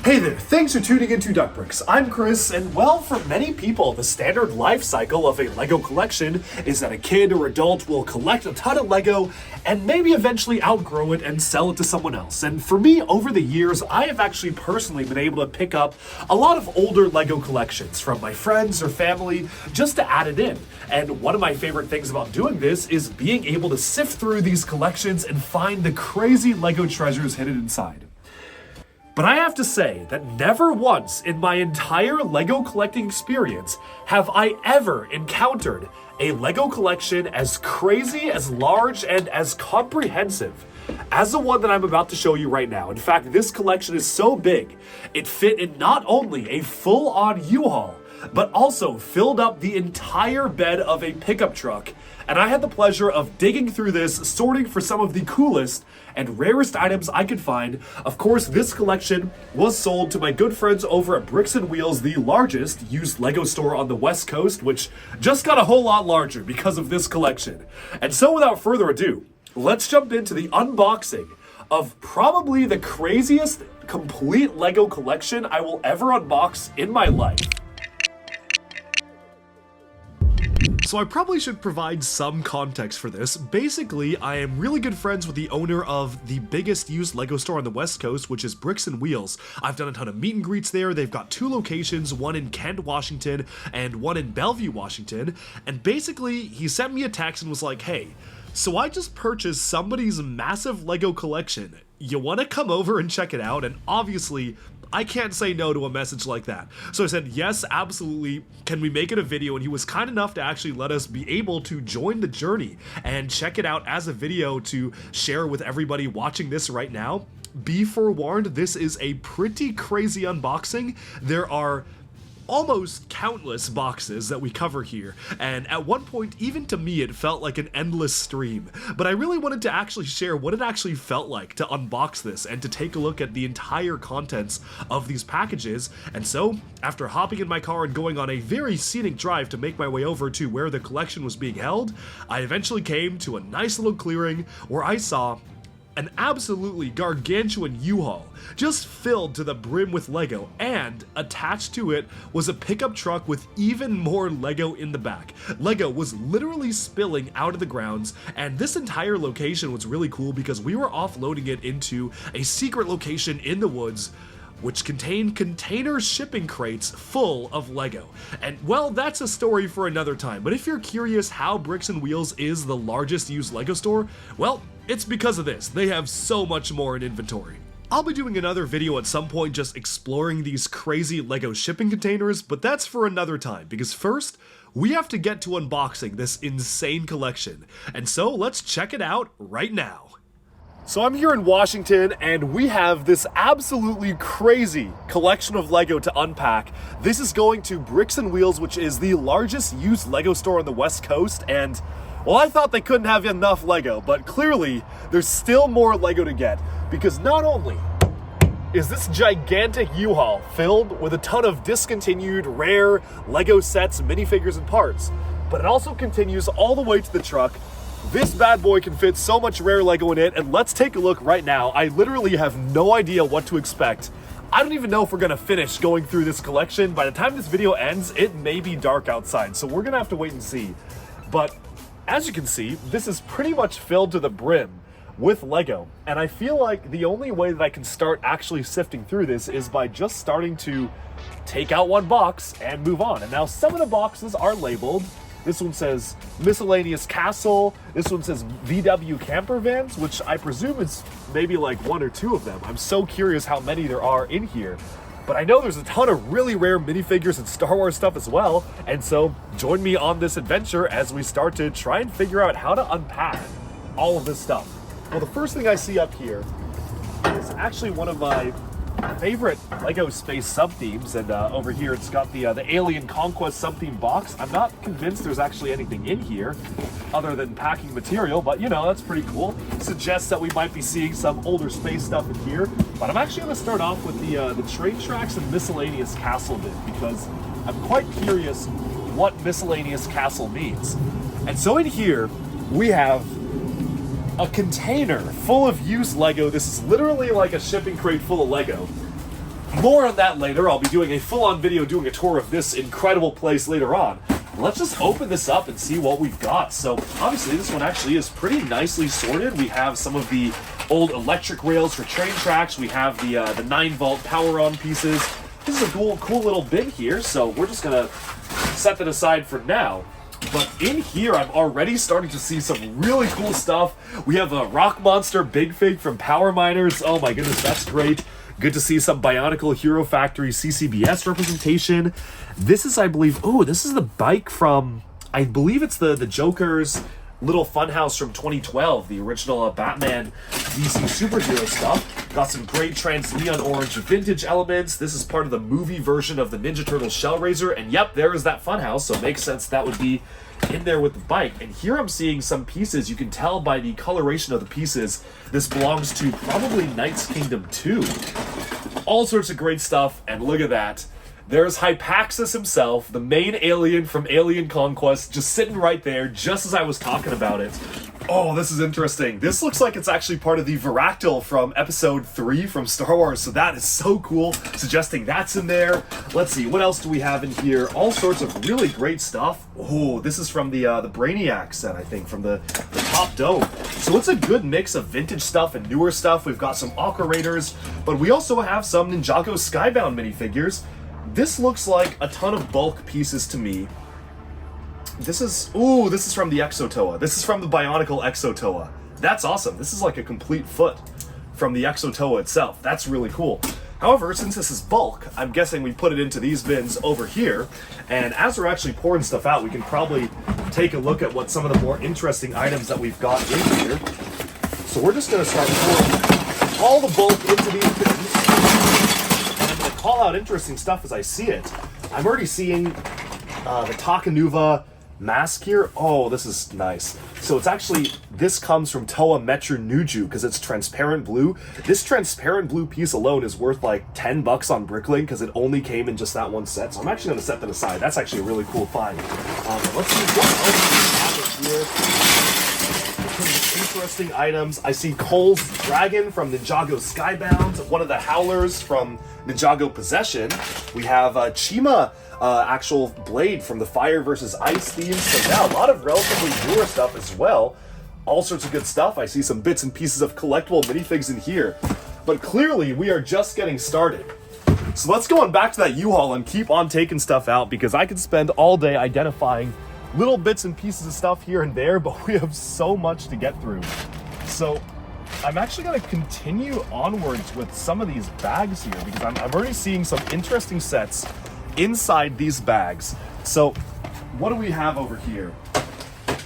Hey there, thanks for tuning into Duckbricks. I'm Chris, and well, for many people, the standard life cycle of a Lego collection is that a kid or adult will collect a ton of Lego and maybe eventually outgrow it and sell it to someone else. And for me, over the years, I have actually personally been able to pick up a lot of older Lego collections from my friends or family just to add it in. And one of my favorite things about doing this is being able to sift through these collections and find the crazy Lego treasures hidden inside. But I have to say that never once in my entire Lego collecting experience have I ever encountered a Lego collection as crazy, as large, and as comprehensive as the one that I'm about to show you right now. In fact, this collection is so big, it fit in not only a full-on U-Haul, but also filled up the entire bed of a pickup truck. And I had the pleasure of digging through this, sorting for some of the coolest and rarest items I could find. Of course, this collection was sold to my good friends over at Bricks and Wheels, the largest used Lego store on the West Coast, which just got a whole lot larger because of this collection. And so without further ado, let's jump into the unboxing of probably the craziest complete Lego collection I will ever unbox in my life. So I probably should provide some context for this. Basically, I am really good friends with the owner of the biggest used Lego store on the West Coast, which is Bricks and Wheels. I've done a ton of meet and greets there. They've got 2 locations, one in Kent, Washington, and one in Bellevue, Washington. And basically, he sent me a text and was like, hey, so I just purchased somebody's massive Lego collection. You want to come over and check it out? And obviously, I can't say no to a message like that. So I said, yes, absolutely. Can we make it a video? And he was kind enough to actually let us be able to join the journey and check it out as a video to share with everybody watching this right now. Be forewarned, this is a pretty crazy unboxing. There are almost countless boxes that we cover here, and at one point, even to me, it felt like an endless stream. But I really wanted to actually share what it actually felt like to unbox this and to take a look at the entire contents of these packages. And so, after hopping in my car and going on a very scenic drive to make my way over to where the collection was being held, I eventually came to a nice little clearing where I saw an absolutely gargantuan U-Haul, just filled to the brim with Lego, and attached to it was a pickup truck with even more Lego in the back. Lego was literally spilling out of the grounds, and this entire location was really cool because we were offloading it into a secret location in the woods, which contained container shipping crates full of Lego. And well, that's a story for another time, but if you're curious how Bricks and Wheels is the largest used Lego store, well, it's because of this. They have so much more in inventory. I'll be doing another video at some point just exploring these crazy Lego shipping containers, but that's for another time, because first, we have to get to unboxing this insane collection. And so let's check it out right now. So I'm here in Washington, and we have this absolutely crazy collection of Lego to unpack. This is going to Bricks and Wheels, which is the largest used Lego store on the West Coast, and well, I thought they couldn't have enough Lego, but clearly there's still more Lego to get, because not only is this gigantic U-Haul filled with a ton of discontinued, rare Lego sets, minifigures, and parts, but it also continues all the way to the truck. This bad boy can fit so much rare Lego in it, and let's take a look right now. I literally have no idea what to expect. I don't even know if we're gonna finish going through this collection. By the time this video ends, it may be dark outside, so we're gonna have to wait and see. But as you can see, this is pretty much filled to the brim with Lego, and I feel like the only way that I can start actually sifting through this is by just starting to take out one box and move on. And now some of the boxes are labeled. This one says Miscellaneous Castle. This one says VW Camper Vans, which I presume is maybe like 1 or 2 of them. I'm so curious how many there are in here. But I know there's a ton of really rare minifigures and Star Wars stuff as well. And so join me on this adventure as we start to try and figure out how to unpack all of this stuff. Well, the first thing I see up here is actually one of my favorite Lego space sub-themes, and over here it's got the Alien Conquest sub-theme box. I'm not convinced there's actually anything in here other than packing material, but you know, that's pretty cool. Suggests that we might be seeing some older space stuff in here. But I'm actually going to start off with the train tracks and Miscellaneous Castle bit, because I'm quite curious what Miscellaneous Castle means. And so in here we have a container full of used Lego. This is literally like a shipping crate full of Lego. More on that later. I'll be doing a full-on video doing a tour of this incredible place later on. Let's just open this up and see what we've got. So obviously this one actually is pretty nicely sorted. We have some of the old electric rails for train tracks. We have the 9-volt power-on pieces. This is a cool little bin here, so we're just gonna set that aside for now. But in here, I'm already starting to see some really cool stuff. We have a Rock Monster Big Fig from Power Miners. Oh my goodness, that's great. Good to see some Bionicle Hero Factory CCBS representation. This is, I believe, oh, this is the bike from, I believe it's the Joker's little funhouse from 2012, the original Batman DC superhero stuff. Got some great trans neon orange vintage elements. This is part of the movie version of the Ninja Turtles Shellraiser, and yep, there is that funhouse, so it makes sense that would be in there with the bike. And here I'm seeing some pieces. You can tell by the coloration of the pieces, this belongs to probably Knight's Kingdom 2. All sorts of great stuff, and look at that. There's Hypaxis himself, the main alien from Alien Conquest, just sitting right there, just as I was talking about it. Oh, this is interesting. This looks like it's actually part of the Varactyl from Episode 3 from Star Wars, so that is so cool, suggesting that's in there. Let's see, what else do we have in here? All sorts of really great stuff. Oh, this is from the Brainiac set, I think, from the Top Dome. So it's a good mix of vintage stuff and newer stuff. We've got some Aqua Raiders, but we also have some Ninjago Skybound minifigures. This looks like a ton of bulk pieces to me. This is from the Exotoa. This is from the Bionicle Exotoa. That's awesome. This is like a complete foot from the Exotoa itself. That's really cool. However, since this is bulk, I'm guessing we put it into these bins over here. And as we're actually pouring stuff out, we can probably take a look at what some of the more interesting items that we've got in here. So we're just going to start pouring all the bulk into these bins. Call out interesting stuff as I see it. I'm already seeing the Takanuva mask here. Oh, this is nice. So it's actually, this comes from Toa Metru Nuju because it's transparent blue. This transparent blue piece alone is worth like 10 bucks on Bricklink because it only came in just that one set. So I'm actually going to set that aside. That's actually a really cool find. Let's see what else we have here. Interesting items. I see Cole's Dragon from Ninjago Skybound, one of the Howlers from Ninjago Possession. We have Chima actual blade from the Fire vs. Ice theme. So yeah, a lot of relatively newer stuff as well. All sorts of good stuff. I see some bits and pieces of collectible minifigs in here. But clearly, we are just getting started. So let's go on back to that U-Haul and keep on taking stuff out because I could spend all day identifying little bits and pieces of stuff here and there, but we have so much to get through. So I'm actually going to continue onwards with some of these bags here because I'm already seeing some interesting sets inside these bags. So what do we have over here?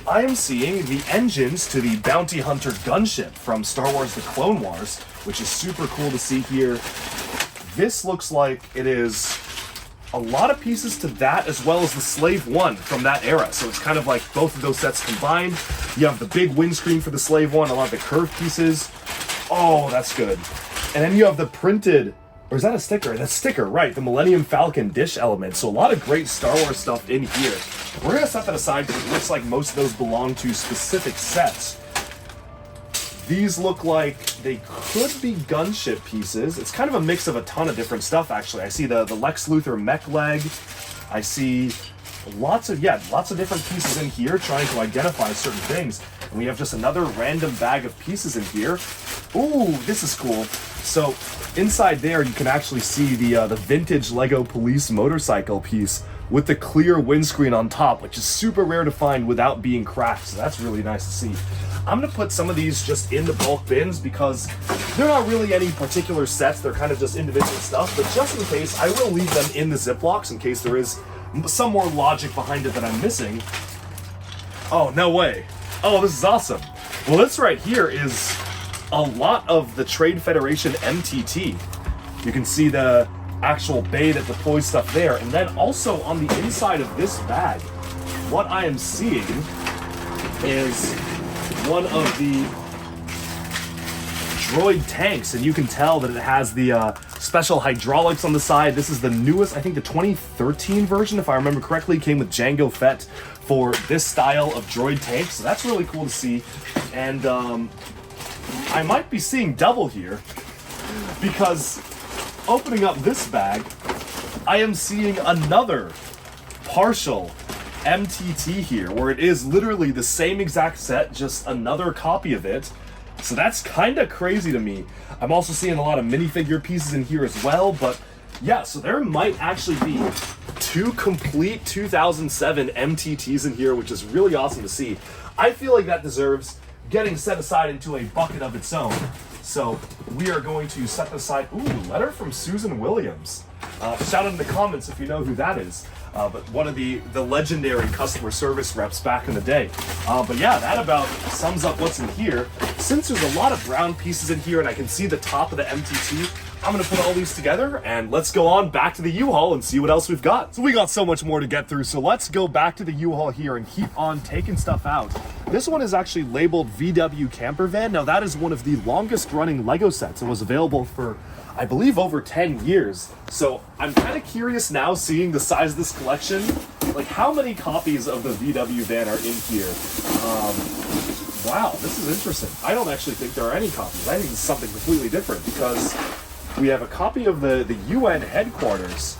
I am seeing the engines to the Bounty Hunter gunship from Star Wars The Clone Wars, which is super cool to see here. This looks like it is a lot of pieces to that, as well as the Slave 1 from that era. So it's kind of like both of those sets combined. You have the big windscreen for the Slave 1, a lot of the curved pieces. Oh, that's good. And then you have the printed, or is that a sticker? That's a sticker, right. The Millennium Falcon dish element. So a lot of great Star Wars stuff in here. We're going to set that aside because it looks like most of those belong to specific sets. These look like they could be gunship pieces. It's kind of a mix of a ton of different stuff, actually. I see the Lex Luthor mech leg. I see lots of different pieces in here trying to identify certain things. And we have just another random bag of pieces in here. Ooh, this is cool. So inside there, you can actually see the vintage Lego police motorcycle piece with the clear windscreen on top, which is super rare to find without being cracked. So that's really nice to see. I'm going to put some of these just in the bulk bins because they're not really any particular sets. They're kind of just individual stuff. But just in case, I will leave them in the Ziplocs in case there is some more logic behind it that I'm missing. Oh, no way. Oh, this is awesome. Well, this right here is a lot of the Trade Federation MTT. You can see the actual bay that deploys stuff there. And then also on the inside of this bag, what I am seeing is one of the droid tanks, and you can tell that it has the special hydraulics on the side. This is the newest, I think the 2013 version, if I remember correctly, came with Jango Fett for this style of droid tank, so that's really cool to see. And I might be seeing double here because opening up this bag, I am seeing another partial MTT here, where it is literally the same exact set, just another copy of it. So that's kind of crazy to me. I'm also seeing a lot of minifigure pieces in here as well, but yeah, so there might actually be 2 complete 2007 MTTs in here, which is really awesome to see. I feel like that deserves getting set aside into a bucket of its own. So we are going to set aside, ooh, letter from Susan Williams. Shout out in the comments if you know who that is. But one of the legendary customer service reps back in the day. But yeah, that about sums up what's in here. Since there's a lot of brown pieces in here and I can see the top of the MTT, I'm gonna put all these together and let's go on back to the U-Haul and see what else we've got. So we got so much more to get through, so let's go back to the U-Haul here and keep on taking stuff out. This one is actually labeled VW Camper Van. Now that is one of the longest running Lego sets and was available for, I believe, over 10 years. So I'm kind of curious now, seeing the size of this collection, like how many copies of the VW van are in here. Wow, this is interesting. I don't actually think there are any copies. I think it's something completely different because we have a copy of the UN headquarters.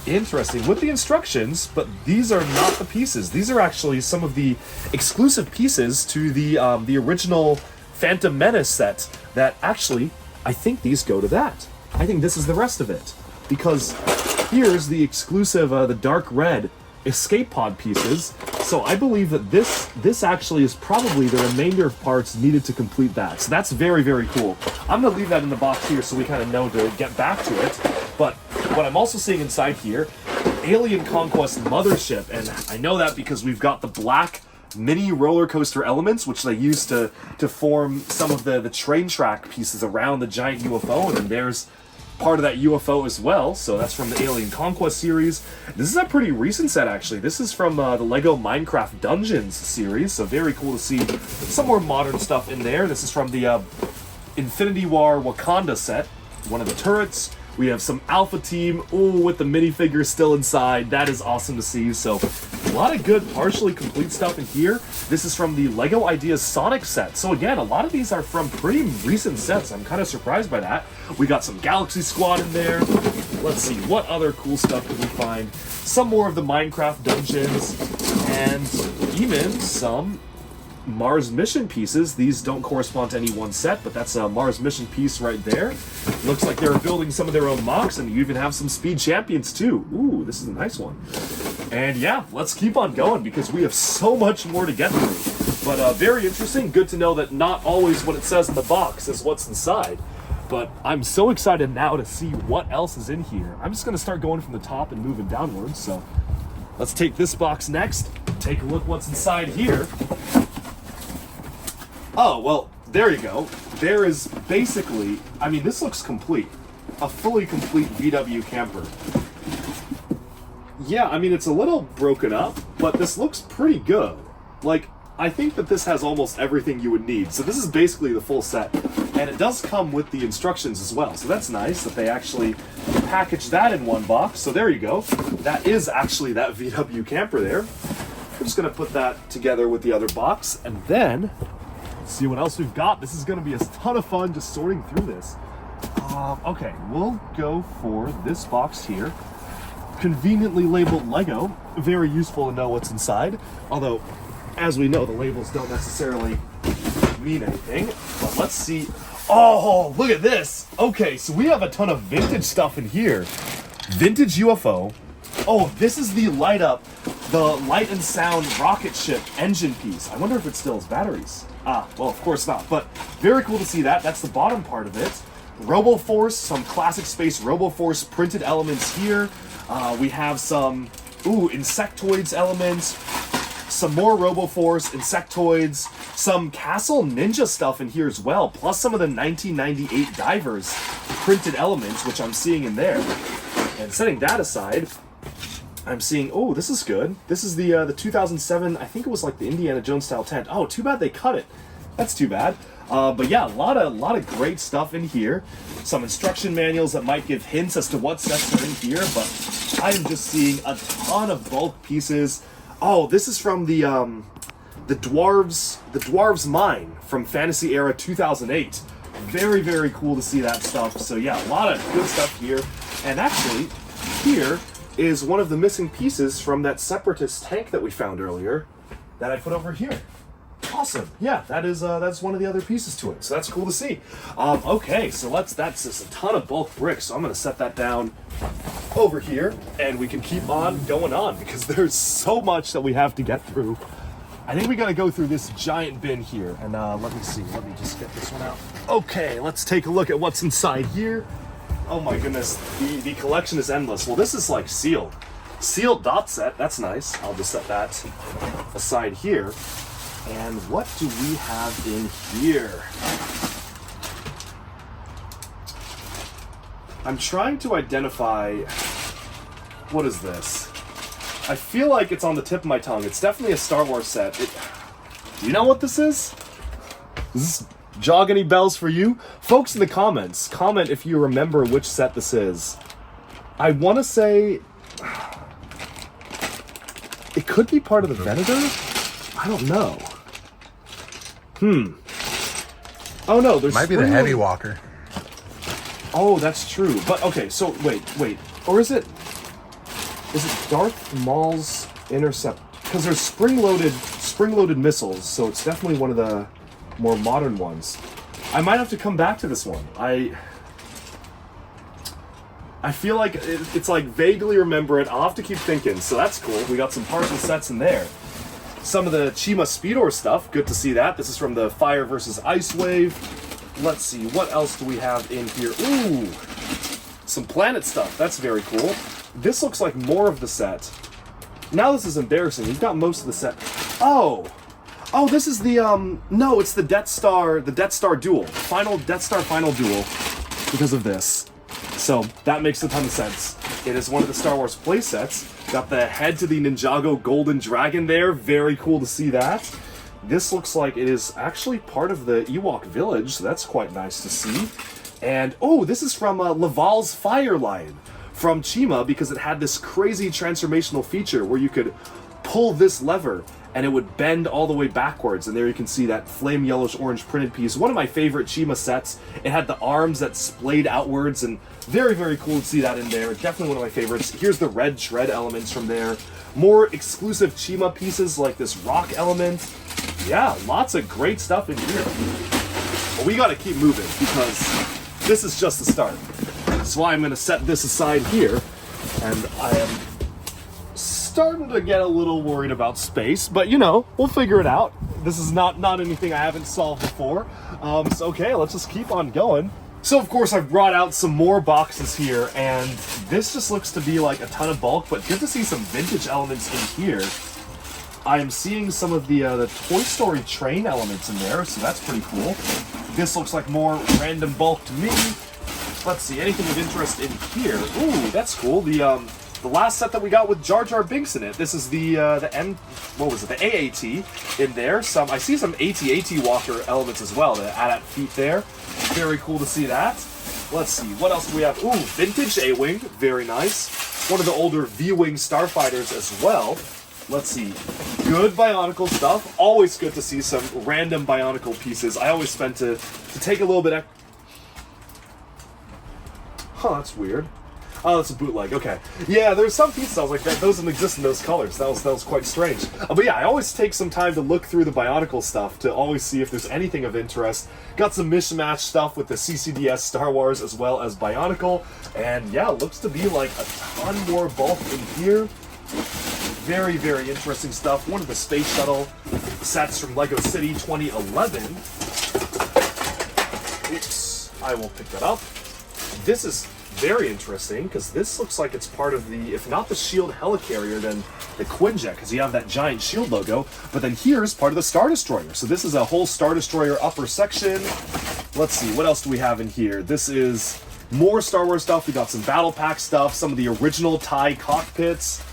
Interesting, with the instructions, but these are not the pieces. These are actually some of the exclusive pieces to the original Phantom Menace set that actually, I think these go to that. I think this is the rest of it. Because here's the exclusive, the dark red escape pod pieces. So I believe that this actually is probably the remainder of parts needed to complete that. So that's very, very cool. I'm gonna leave that in the box here so we kind of know to get back to it. But what I'm also seeing inside here, Alien Conquest Mothership. And I know that because we've got the black mini roller coaster elements, which they use to form some of the train track pieces around the giant UFO. And then there's part of that UFO as well, so that's from the Alien Conquest series. This is a pretty recent set, actually. This is from the Lego Minecraft Dungeons series, so very cool to see some more modern stuff in there. This is from the Infinity War Wakanda set, one of the turrets. We have some Alpha Team, ooh, with the minifigures still inside. That is awesome to see. So a lot of good, partially complete stuff in here. This is from the Lego Ideas Sonic set. So again, a lot of these are from pretty recent sets. I'm kind of surprised by that. We got some Galaxy Squad in there. Let's see, what other cool stuff can we find? Some more of the Minecraft Dungeons, and even some Mars Mission pieces. These don't correspond to any one set, but that's a Mars Mission piece right there. Looks like they're building some of their own mocks, and you even have some Speed Champions too. Ooh, this is a nice one. And yeah, let's keep on going because we have so much more to get through. But very interesting. Good to know that not always what it says in the box is what's inside. But I'm so excited now to see what else is in here. I'm just going to start going from the top and moving downwards. So let's take this box next. Take a look what's inside here. Oh, well, there you go. There is basically, I mean, this looks complete. A fully complete VW camper. Yeah, I mean, it's a little broken up, but this looks pretty good. Like, I think that this has almost everything you would need. So this is basically the full set. And it does come with the instructions as well. So that's nice that they actually packaged that in one box. So there you go. That is actually that VW camper there. We're just going to put that together with the other box. And then see what else we've got. This is going to be a ton of fun just sorting through this. Okay, we'll go for this box here. Conveniently labeled Lego. Very useful to know what's inside. Although, as we know, the labels don't necessarily mean anything. But let's see. Oh, look at this. Okay, so we have a ton of vintage stuff in here. Vintage UFO. Oh, this is the light and sound rocket ship engine piece. I wonder if it still has batteries. Ah, well, of course not. But very cool to see that. That's the bottom part of it. RoboForce, some classic space RoboForce printed elements here. We have some, insectoids elements, some more RoboForce, insectoids, some Castle Ninja stuff in here as well, plus some of the 1998 Divers printed elements, which I'm seeing in there. And setting that aside, I'm seeing, oh, this is good. This is the 2007, I think it was like the Indiana Jones style tent. Oh, too bad they cut it. That's too bad. But yeah, a lot of great stuff in here. Some instruction manuals that might give hints as to what sets are in here, but I am just seeing a ton of bulk pieces. Oh, this is from the Dwarves Mine from Fantasy Era 2008. Very, very cool to see that stuff. So yeah, a lot of good stuff here. And actually, here is one of the missing pieces from that Separatist tank that we found earlier that I put over here. Awesome. Yeah, that's one of the other pieces to it. So that's cool to see. Okay, so that's just a ton of bulk bricks. So I'm going to set that down over here, and we can keep on going on because there's so much that we have to get through. I think we got to go through this giant bin here, and let me see. Let me just get this one out. Okay, let's take a look at what's inside here. Oh my goodness, the collection is endless. Well, this is like sealed dot set. That's nice. I'll just set that aside here. And what do we have in here? I'm trying to identify, what is this? I feel like it's on the tip of my tongue. It's definitely a Star Wars set. Do you know what this is? Does this jog any bells for you? Folks in the comments, comment if you remember which set this is. I want to say it could be part of the Venator? I don't know. Oh no, there's might be the Heavy Walker. Oh, that's true. But okay, so wait. Or is it Darth Maul's Intercept? Because there's spring-loaded missiles, so it's definitely one of the more modern ones. I might have to come back to this one. I feel like it's like vaguely remember it. I'll have to keep thinking. So that's cool. We got some partial sets in there. Some of the Chima Speedor stuff, good to see that. This is from the Fire versus Ice Wave. Let's see, what else do we have in here? Ooh, some planet stuff. That's very cool. This looks like more of the set. Now this is embarrassing. You've got most of the set. Oh, this is the no, it's the Death Star duel. Final Death Star final duel because of this. So that makes a ton of sense. It is one of the Star Wars play sets. Got the head to the Ninjago Golden Dragon there. Very cool to see that. This looks like it is actually part of the Ewok village, so that's quite nice to see. And, oh, this is from Laval's Fire line from Chima because it had this crazy transformational feature where you could pull this lever and it would bend all the way backwards. And there you can see that flame yellowish-orange printed piece. One of my favorite Chima sets. It had the arms that splayed outwards, and very, very cool to see that in there. Definitely one of my favorites. Here's the red shred elements from there. More exclusive Chima pieces like this rock element. Yeah, lots of great stuff in here. But we gotta keep moving because this is just the start. That's why I'm gonna set this aside here. And I am starting to get a little worried about space, but you know, we'll figure it out. This is not anything I haven't solved before. So okay, let's just keep on going. So of course I've brought out some more boxes here, and this just looks to be like a ton of bulk, but good to see some vintage elements in here. I am seeing some of the Toy Story train elements in there, so that's pretty cool. This looks like more random bulk to me. Let's see, anything of interest in here? Ooh, that's cool. The last set that we got with Jar Jar Binks in it. This is the AAT in there. I see some AT-AT Walker elements as well, the AT-AT feet there. Very cool to see that. Let's see, what else do we have? Ooh, vintage A-Wing, very nice. One of the older V-Wing starfighters as well. Let's see, good Bionicle stuff. Always good to see some random Bionicle pieces. I always spend to take a little bit. Huh, that's weird. Oh, that's a bootleg. Okay. Yeah, there's some pieces I was like, that those didn't exist in those colors. That was quite strange. But yeah, I always take some time to look through the Bionicle stuff to always see if there's anything of interest. Got some mishmash stuff with the CCDS Star Wars as well as Bionicle. And yeah, looks to be like a ton more bulk in here. Very, very interesting stuff. One of the Space Shuttle sets from LEGO City 2011. Oops, I will pick that up. This is very interesting because this looks like it's part of the, if not the Shield helicarrier, then the Quinjet, because you have that giant Shield logo. But then here's part of the Star Destroyer. So this is a whole Star Destroyer upper section. Let's see, what else do we have in here? This is more Star Wars stuff. We got some Battle Pack stuff, some of the original TIE cockpits.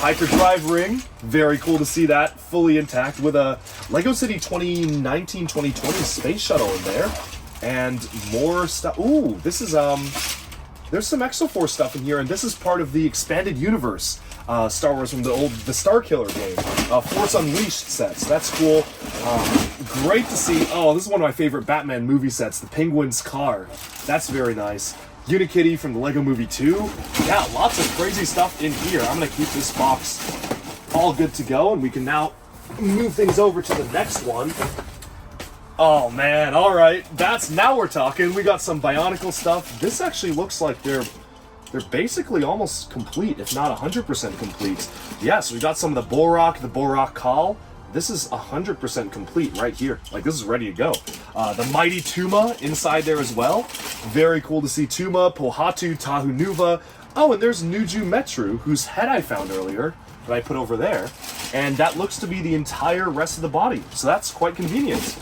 Hyperdrive ring, very cool to see that fully intact with a LEGO City 2019-2020 space shuttle in there. And more stuff. Ooh, this is there's some Exoforce stuff in here, and this is part of the expanded universe. Star Wars from the Star Killer game. Force Unleashed sets. That's cool. Great to see. Oh, this is one of my favorite Batman movie sets, the Penguin's car. That's very nice. Unikitty from the Lego Movie 2. Yeah, lots of crazy stuff in here. I'm going to keep this box all good to go, and we can now move things over to the next one. Oh man, all right. Now we're talking. We got some Bionicle stuff. This actually looks like they're basically almost complete, if not 100% complete. Yes, we got some of the Borak Call. This is 100% complete right here. Like, this is ready to go. The Mighty Tuma inside there as well. Very cool to see Tuma, Pohatu, Tahunuva. Oh, and there's Nuju Metru, whose head I found earlier that I put over there. And that looks to be the entire rest of the body. So that's quite convenient.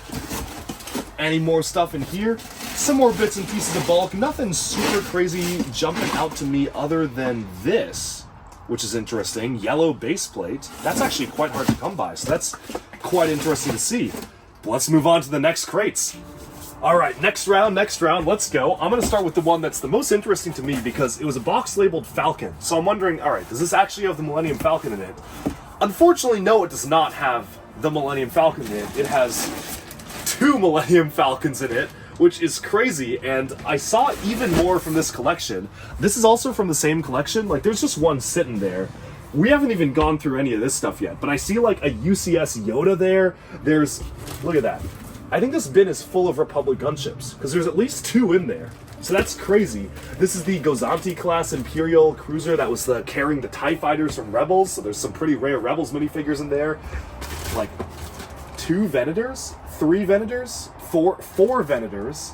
Any more stuff in here? Some more bits and pieces of bulk. Nothing super crazy jumping out to me other than this, which is interesting. Yellow base plate. That's actually quite hard to come by, so that's quite interesting to see. But let's move on to the next crates. All right, next round, let's go. I'm going to start with the one that's the most interesting to me because it was a box labeled Falcon. So I'm wondering, all right, does this actually have the Millennium Falcon in it? Unfortunately, no, it does not have the Millennium Falcon in it. It has 2 Millennium Falcons in it, which is crazy, and I saw even more from this collection. This is also from the same collection. Like, there's just one sitting there. We haven't even gone through any of this stuff yet, but I see like a UCS Yoda there. Look at that. I think this bin is full of Republic gunships, because there's at least 2 in there. So that's crazy. This is the Gozanti class Imperial cruiser that was carrying the TIE fighters from Rebels, so there's some pretty rare Rebels minifigures in there. Like, 2 Venators? 3 Venators? 4 Venators,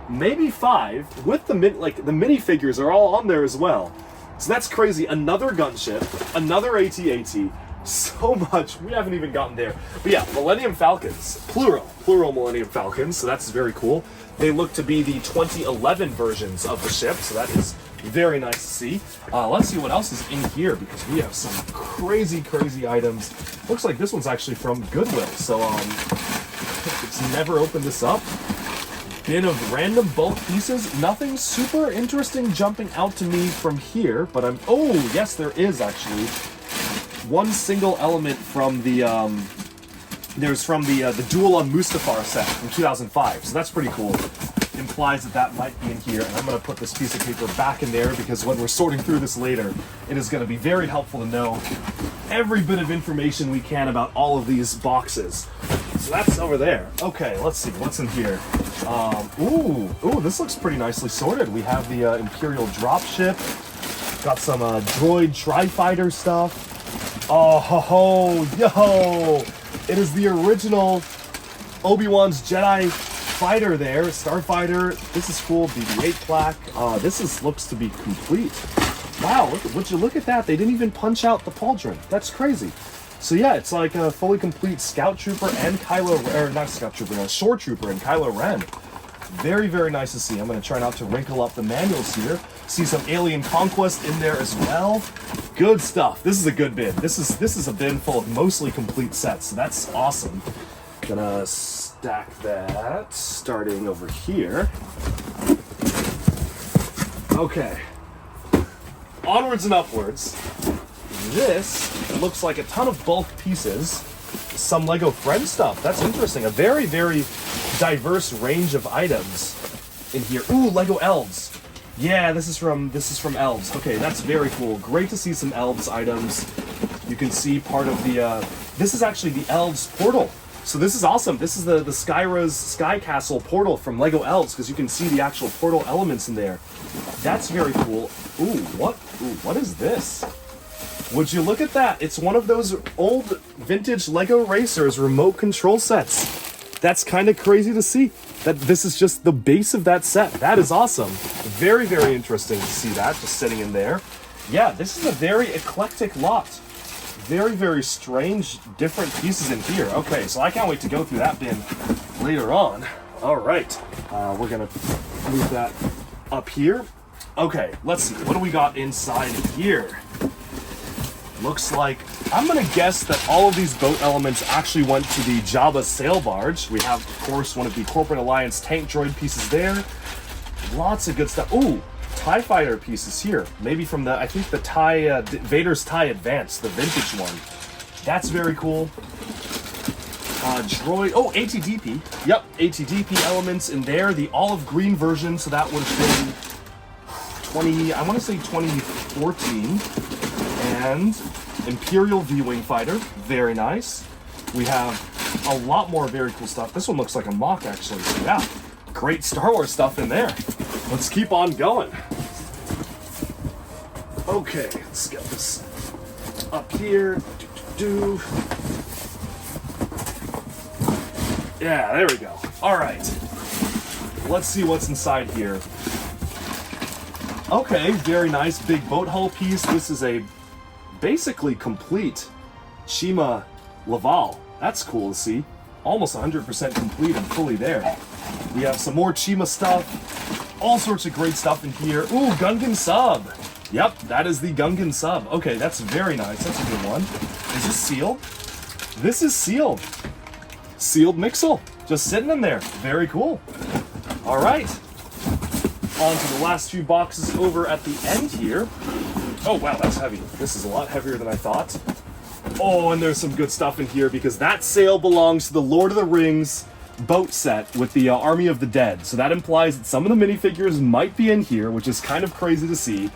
maybe 5, with the minifigures are all on there as well. So that's crazy. Another gunship, another AT-AT, so much. We haven't even gotten there. But yeah, Millennium Falcons, plural Millennium Falcons, so that's very cool. They look to be the 2011 versions of the ship, so that is very nice to see. Let's see what else is in here, because we have some crazy items. Looks like this one's actually from Goodwill, so it's never opened this up. Bin of random bulk pieces. Nothing super interesting jumping out to me from here, but oh, yes, there is actually one single element from the the Duel on Mustafar set from 2005. So that's pretty cool. Implies that might be in here, and I'm going to put this piece of paper back in there because when we're sorting through this later, it is going to be very helpful to know every bit of information we can about all of these boxes. So that's over there. Okay, let's see what's in here. Ooh, this looks pretty nicely sorted. We have the Imperial dropship. Got some droid tri-fighter stuff. Oh, yo! It is the original Obi-Wan's Jedi fighter there, Starfighter. This is cool. BB-8 plaque. This looks to be complete. Wow, would you look at that? They didn't even punch out the pauldron. That's crazy. So yeah, it's like a fully complete Scout Trooper and not Scout Trooper, Shore Trooper and Kylo Ren. Very nice to see. I'm going to try not to wrinkle up the manuals here. See some Alien Conquest in there as well. Good stuff. This is a good bin. This is a bin full of mostly complete sets. So that's awesome. Gonna stack that starting over here. Okay. Onwards and upwards. This looks like a ton of bulk pieces. Some Lego Friends stuff. That's interesting. A very diverse range of items in here. Ooh, Lego Elves. Yeah, this is from Elves. Okay, that's very cool. Great to see some Elves items. You can see part of the this is actually the Elves portal. So this is awesome. This is the Skyra's Sky Castle portal from Lego Elves, because you can see the actual portal elements in there. That's very cool. Ooh, what is this? Would you look at that? It's one of those old vintage Lego Racers remote control sets. That's kind of crazy to see. That this is just the base of that set. That is awesome. Very interesting to see that just sitting in there. Yeah, this is a very eclectic lot. Very strange, different pieces in here. Okay, so I can't wait to go through that bin later on. All right, we're gonna move that up here. Okay, let's see. What do we got inside here? Looks like, I'm gonna guess that all of these boat elements actually went to the Jabba sail barge. We have, of course, one of the Corporate Alliance tank droid pieces there. Lots of good stuff. Ooh, TIE Fighter pieces here. Maybe from the, I think the TIE, Vader's TIE Advance, the vintage one. That's very cool. Droid, oh, ATDP. Yep, ATDP elements in there. The olive green version, so that would have been 20, I want to say 2014. And Imperial V-Wing Fighter, very nice. We have a lot more very cool stuff. This one looks like a mock, actually, so yeah. Great Star Wars stuff in there. Let's keep on going. Okay, let's get this up here. Yeah, there we go. All right. Let's see what's inside here. Okay, very nice big boat hull piece. This is a basically complete Chima Laval. That's cool to see. Almost 100% complete and fully there. We have some more Chima stuff. All sorts of great stuff in here. Ooh, Gungan sub. Yep, that is the Gungan sub. Okay, that's very nice. That's a good one. Is this sealed? This is sealed. Sealed Mixel. Just sitting in there. Very cool. All right. On to the last few boxes over at the end here. Oh, wow, that's heavy. This is a lot heavier than I thought. Oh, and there's some good stuff in here because that sail belongs to the Lord of the Rings boat set with the Army of the Dead. So that implies that some of the minifigures might be in here, which is kind of crazy to see.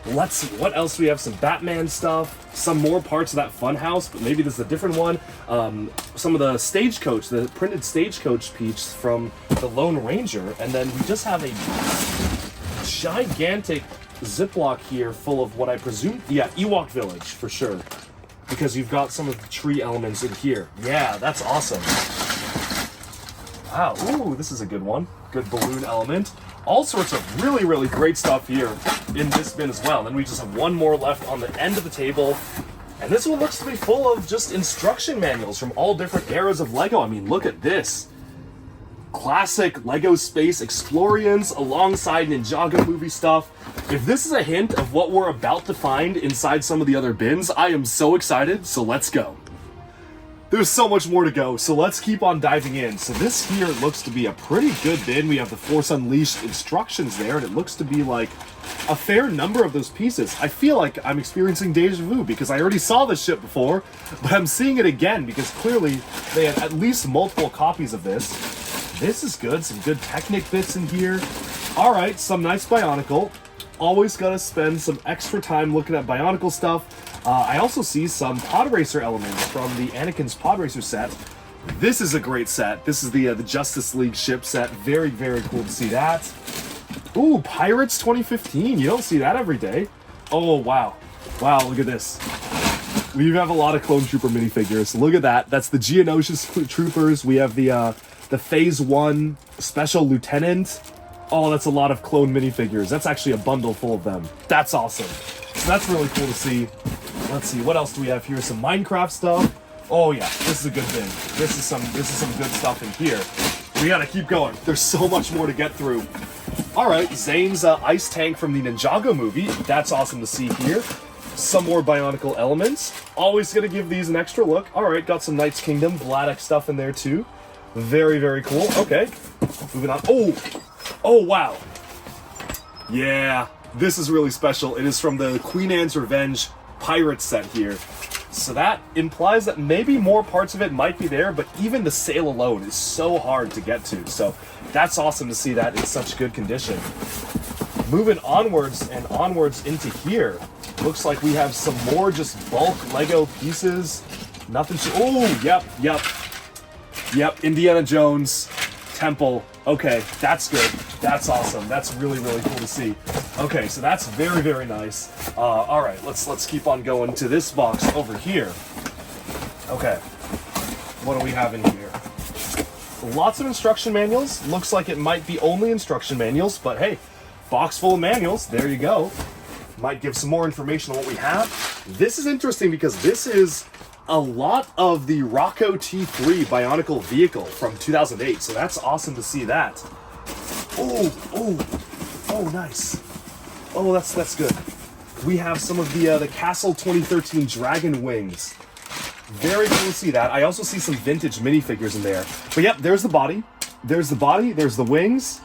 Let's see, what else do we have? Some Batman stuff, some more parts of that Funhouse, but maybe this is a different one. Some of the Stagecoach, the printed Stagecoach piece from the Lone Ranger, and then we just have a gigantic Ziploc here full of what I presume, yeah, Ewok Village, for sure. Because you've got some of the tree elements in here. Yeah, that's awesome. Wow, ooh, this is a good one. Good balloon element. All sorts of really, really great stuff here in this bin as well. Then we just have one more left on the end of the table. And this one looks to be full of just instruction manuals from all different eras of LEGO. I mean, look at this. Classic LEGO Space Explorians alongside Ninjago movie stuff. If this is a hint of what we're about to find inside some of the other bins, I am so excited, so let's go. There's so much more to go, so let's keep on diving in. So this here looks to be a pretty good bin. We have the Force Unleashed instructions there, and it looks to be like a fair number of those pieces. I feel like I'm experiencing deja vu because I already saw this ship before, but I'm seeing it again because clearly they had at least multiple copies of this. This is good, some good Technic bits in here. All right, some nice Bionicle. Always gotta spend some extra time looking at Bionicle stuff. I also see some Pod Racer elements from the Anakin's Pod Racer set. This is a great set. This is the Justice League ship set. Very, very cool to see that. Ooh, Pirates 2015. You don't see that every day. Oh, wow. Wow, look at this. We have a lot of Clone Trooper minifigures. Look at that. That's the Geonosius Troopers. We have the Phase 1 Special Lieutenant. Oh, that's a lot of clone minifigures. That's actually a bundle full of them. That's awesome. So that's really cool to see. Let's see, what else do we have here? Some Minecraft stuff. Oh yeah, this is a good bin. This is some good stuff in here. We gotta keep going. There's so much more to get through. All right, Zane's ice tank from the Ninjago movie. That's awesome to see here. Some more Bionicle elements. Always gonna give these an extra look. All right, got some Knights Kingdom, Vladek stuff in there too. Very, very cool. Okay, moving on. Oh wow. Yeah, this is really special. It is from the Queen Anne's Revenge pirate set here. So that implies that maybe more parts of it might be there, but even the sail alone is so hard to get to. So that's awesome to see that in such good condition. Moving onwards and onwards into here, looks like we have some more just bulk Lego pieces. Nothing. Oh, yep. Indiana Jones Temple. Okay, that's good. That's awesome. That's really, really cool to see. Okay, so that's very, very nice. All right, let's keep on going to this box over here. Okay, what do we have in here? Lots of instruction manuals. Looks like it might be only instruction manuals, but hey, box full of manuals. There you go. Might give some more information on what we have. This is interesting because this is a lot of the Rocco T3 Bionicle vehicle from 2008, so that's awesome to see that. Oh, nice. Oh, that's good. We have some of the Castle 2013 Dragon Wings. Very cool to see that. I also see some vintage minifigures in there. But yep, there's the body. There's the wings.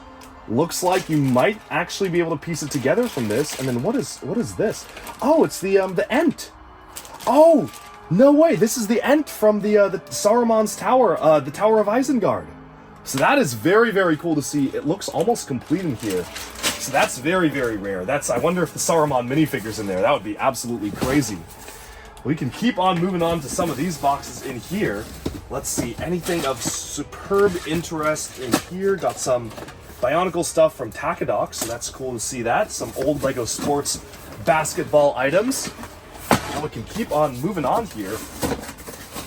Looks like you might actually be able to piece it together from this. And then what is this? Oh, it's the Ent. Oh, no way. This is the Ent from the Saruman's tower, the Tower of Isengard. So that is very, very cool to see. It looks almost complete in here. So that's very, very rare. I wonder if the Saruman minifigure's in there. That would be absolutely crazy. We can keep on moving on to some of these boxes in here. Let's see, anything of superb interest in here. Got some Bionicle stuff from Takadoc, so that's cool to see that. Some old LEGO Sports basketball items. And we can keep on moving on here.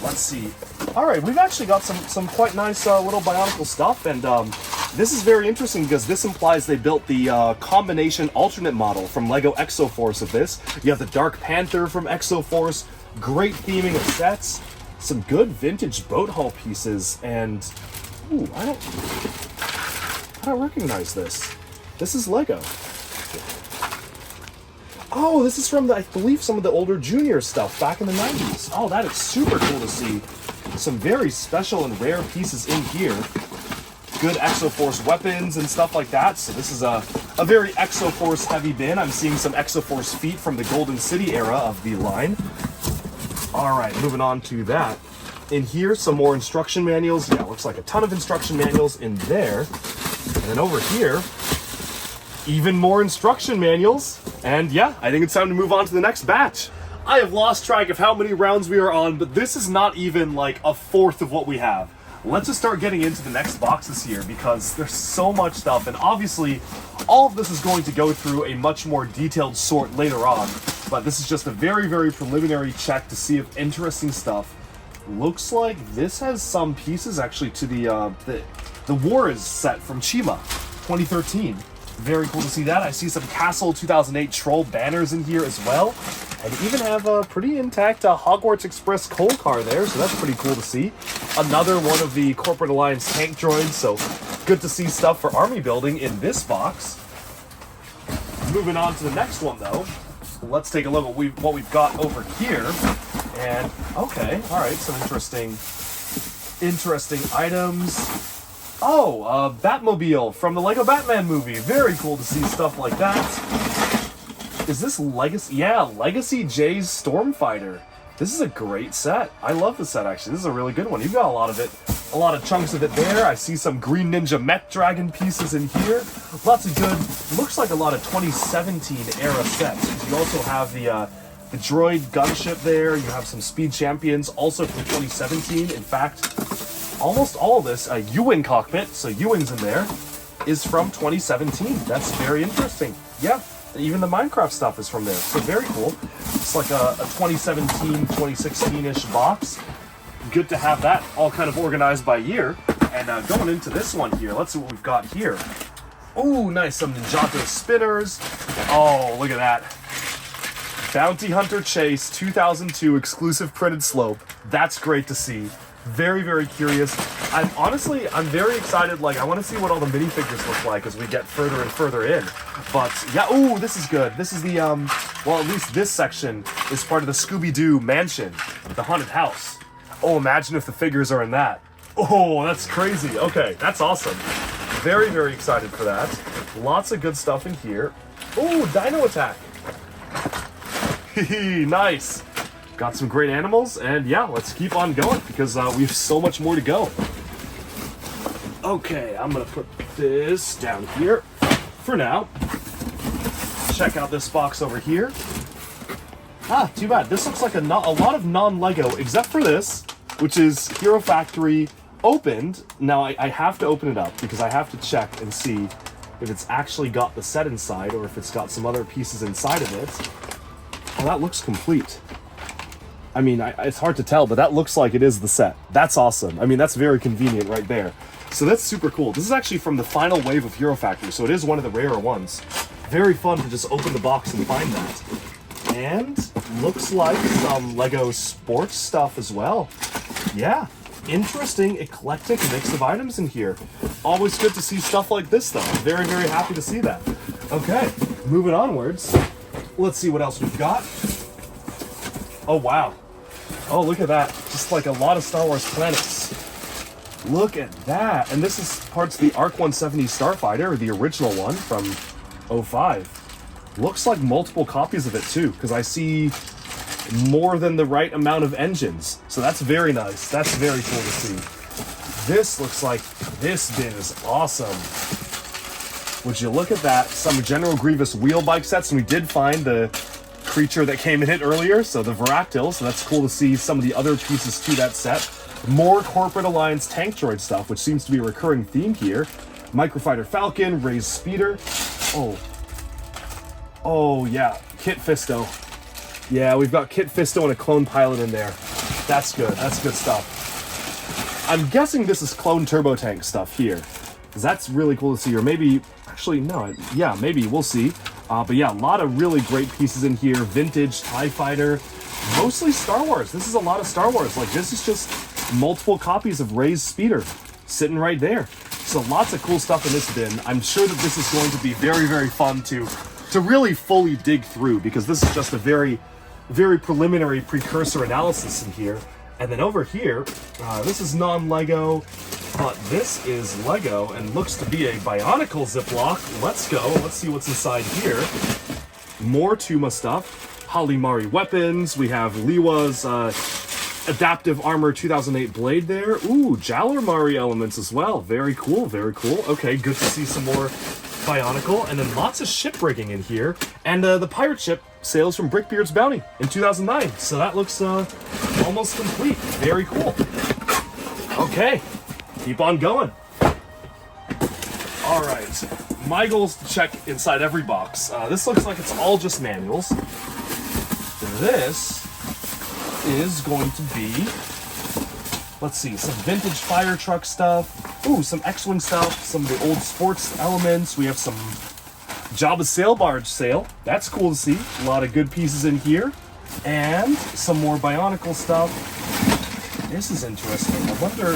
Let's see. All right, we've actually got some quite nice little Bionicle stuff, and this is very interesting because this implies they built the combination alternate model from LEGO Exoforce of this. You have the Dark Panther from Exoforce, great theming of sets, some good vintage boat hull pieces, and ooh, I don't recognize this. This is LEGO. Oh, this is from, I believe, some of the older Junior stuff back in the 90s. Oh, that is super cool to see. Some very special and rare pieces in here. Good Exoforce weapons and stuff like that. So this is a very Exoforce heavy bin. I'm seeing some Exoforce feet from the Golden City era of the line. All right, moving on to that. In here, some more instruction manuals. Yeah, looks like a ton of instruction manuals in there. And then over here, even more instruction manuals. And yeah, I think it's time to move on to the next batch. I have lost track of how many rounds we are on, but this is not even like a fourth of what we have. Let's just start getting into the next boxes here because there's so much stuff, and obviously all of this is going to go through a much more detailed sort later on, but this is just a very, very preliminary check to see if interesting stuff. Looks like this has some pieces actually to the Wars set from Chima 2013. Very cool to see that. I see some Castle 2008 Troll banners in here as well. And even have a pretty intact Hogwarts Express coal car there, so that's pretty cool to see. Another one of the Corporate Alliance tank droids, so good to see stuff for army building in this box. Moving on to the next one though. Let's take a look at what we've got over here. And okay, all right, some interesting items. Oh, Batmobile from the Lego Batman movie. Very cool to see stuff like that. Is this Legacy? Yeah, Legacy J's Stormfighter. This is a great set. I love the set, actually. This is a really good one. You've got a lot of it, a lot of chunks of it there. I see some Green Ninja Met Dragon pieces in here. Lots of good, looks like a lot of 2017 era sets. You also have the droid gunship there. You have some Speed Champions, also from 2017. In fact, almost all of this, U-Wing cockpit, so U-Wing's in there, is from 2017. That's very interesting. Yeah, even the Minecraft stuff is from there, so very cool. It's like a 2017, 2016-ish box. Good to have that all kind of organized by year. And going into this one here, let's see what we've got here. Oh, nice, some Ninjato spinners. Oh, look at that. Bounty Hunter Chase 2002 exclusive printed slope. That's great to see. Very, very curious. I'm very excited. Like, I want to see what all the minifigures look like as we get further and further in. But yeah, ooh, this is good. This is the well, at least this section is part of the Scooby-Doo mansion, the haunted house. Oh, imagine if the figures are in that. Oh, that's crazy. Okay, that's awesome. Very, very excited for that. Lots of good stuff in here. Oh, Dino Attack. Nice. Got some great animals, and yeah, let's keep on going because we have so much more to go. Okay, I'm gonna put this down here for now. Check out this box over here. Ah, too bad. This looks like a lot of non-Lego, except for this, which is Hero Factory opened. Now I have to open it up because I have to check and see if it's actually got the set inside or if it's got some other pieces inside of it. Well, that looks complete. I mean, it's hard to tell, but that looks like it is the set. That's awesome. I mean, that's very convenient right there. So that's super cool. This is actually from the final wave of Hero Factory, so it is one of the rarer ones. Very fun to just open the box and find that. And looks like some LEGO sports stuff as well. Yeah, interesting, eclectic mix of items in here. Always good to see stuff like this, though. Very, very happy to see that. Okay, moving onwards. Let's see what else we've got. Oh, wow. Oh, look at that. Just like a lot of Star Wars planets. Look at that. And this is parts of the Arc 170 Starfighter, the original one from '05. Looks like multiple copies of it too, because I see more than the right amount of engines. So that's very nice. That's very cool to see. This looks like this bin is awesome. Would you look at that? Some General Grievous wheel bike sets, and we did find the creature that came in it earlier, so the Varactyl, so that's cool to see some of the other pieces to that set. More Corporate Alliance tank droid stuff, which seems to be a recurring theme here. Microfighter Falcon, Raised Speeder. Oh yeah, Kit Fisto. Yeah, we've got Kit Fisto and a clone pilot in there. That's good. That's good stuff. I'm guessing this is clone turbo tank stuff here, because that's really cool to see. Or maybe, actually, no. Yeah, maybe. We'll see. But yeah, a lot of really great pieces in here. Vintage TIE Fighter. Mostly Star Wars. This is a lot of Star Wars. Like, this is just multiple copies of Raised Speeder sitting right there. So lots of cool stuff in this bin. I'm sure that this is going to be very, very fun to really fully dig through, because this is just a very, very preliminary precursor analysis in here. And then over here, this is non-Lego, but this is Lego and looks to be a Bionicle Ziploc. Let's go. Let's see what's inside here. More Tuma stuff. Halimari weapons. We have Liwa's Adaptive Armor 2008 blade there. Ooh, Jallarmari elements as well. Very cool, very cool. Okay, good to see some more Bionicle, and then lots of ship rigging in here, and the pirate ship sails from Brickbeard's Bounty in 2009, so that looks almost complete. Very cool. Okay, keep on going. All right, my goal is to check inside every box. This looks like it's all just manuals. This is going to be, let's see, some vintage fire truck stuff. Ooh, some X-Wing stuff, some of the old sports elements. We have some Jabba's sail barge sail. That's cool to see. A lot of good pieces in here. And some more Bionicle stuff. This is interesting. I wonder...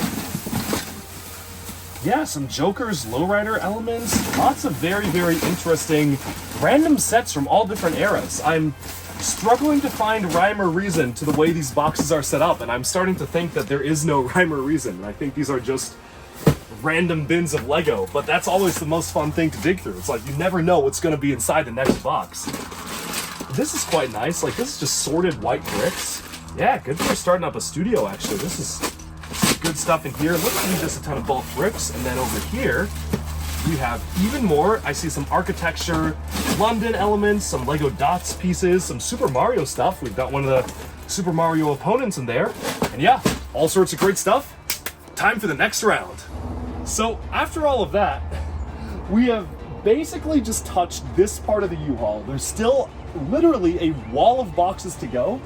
Yeah, some Joker's lowrider elements. Lots of very, very interesting random sets from all different eras. I'm struggling to find rhyme or reason to the way these boxes are set up, and I'm starting to think that there is no rhyme or reason. I think these are just random bins of Lego, but that's always the most fun thing to dig through. It's like you never know what's going to be inside the next box. This is quite nice. Like, this is just sorted white bricks. Yeah, good for starting up a studio, actually. This is good stuff in here. Looks like just a ton of bulk bricks. And then over here, we have even more. I see some architecture, London elements, some Lego Dots pieces, some Super Mario stuff. We've got one of the Super Mario opponents in there. And yeah, all sorts of great stuff. Time for the next round. So after all of that, we have basically just touched this part of the U-Haul. There's still literally a wall of boxes to go.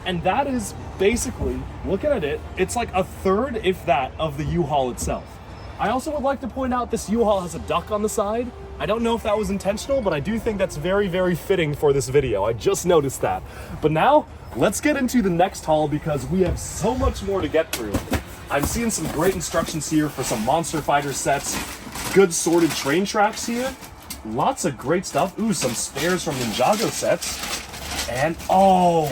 And that is basically, looking at it, it's like a third, if that, of the U-Haul itself. I also would like to point out this U-Haul has a duck on the side. I don't know if that was intentional, but I do think that's very, very fitting for this video. I just noticed that. But now, let's get into the next haul because we have so much more to get through. I'm seeing some great instructions here for some Monster Fighter sets. Good sorted train tracks here. Lots of great stuff. Ooh, some spares from Ninjago sets. And oh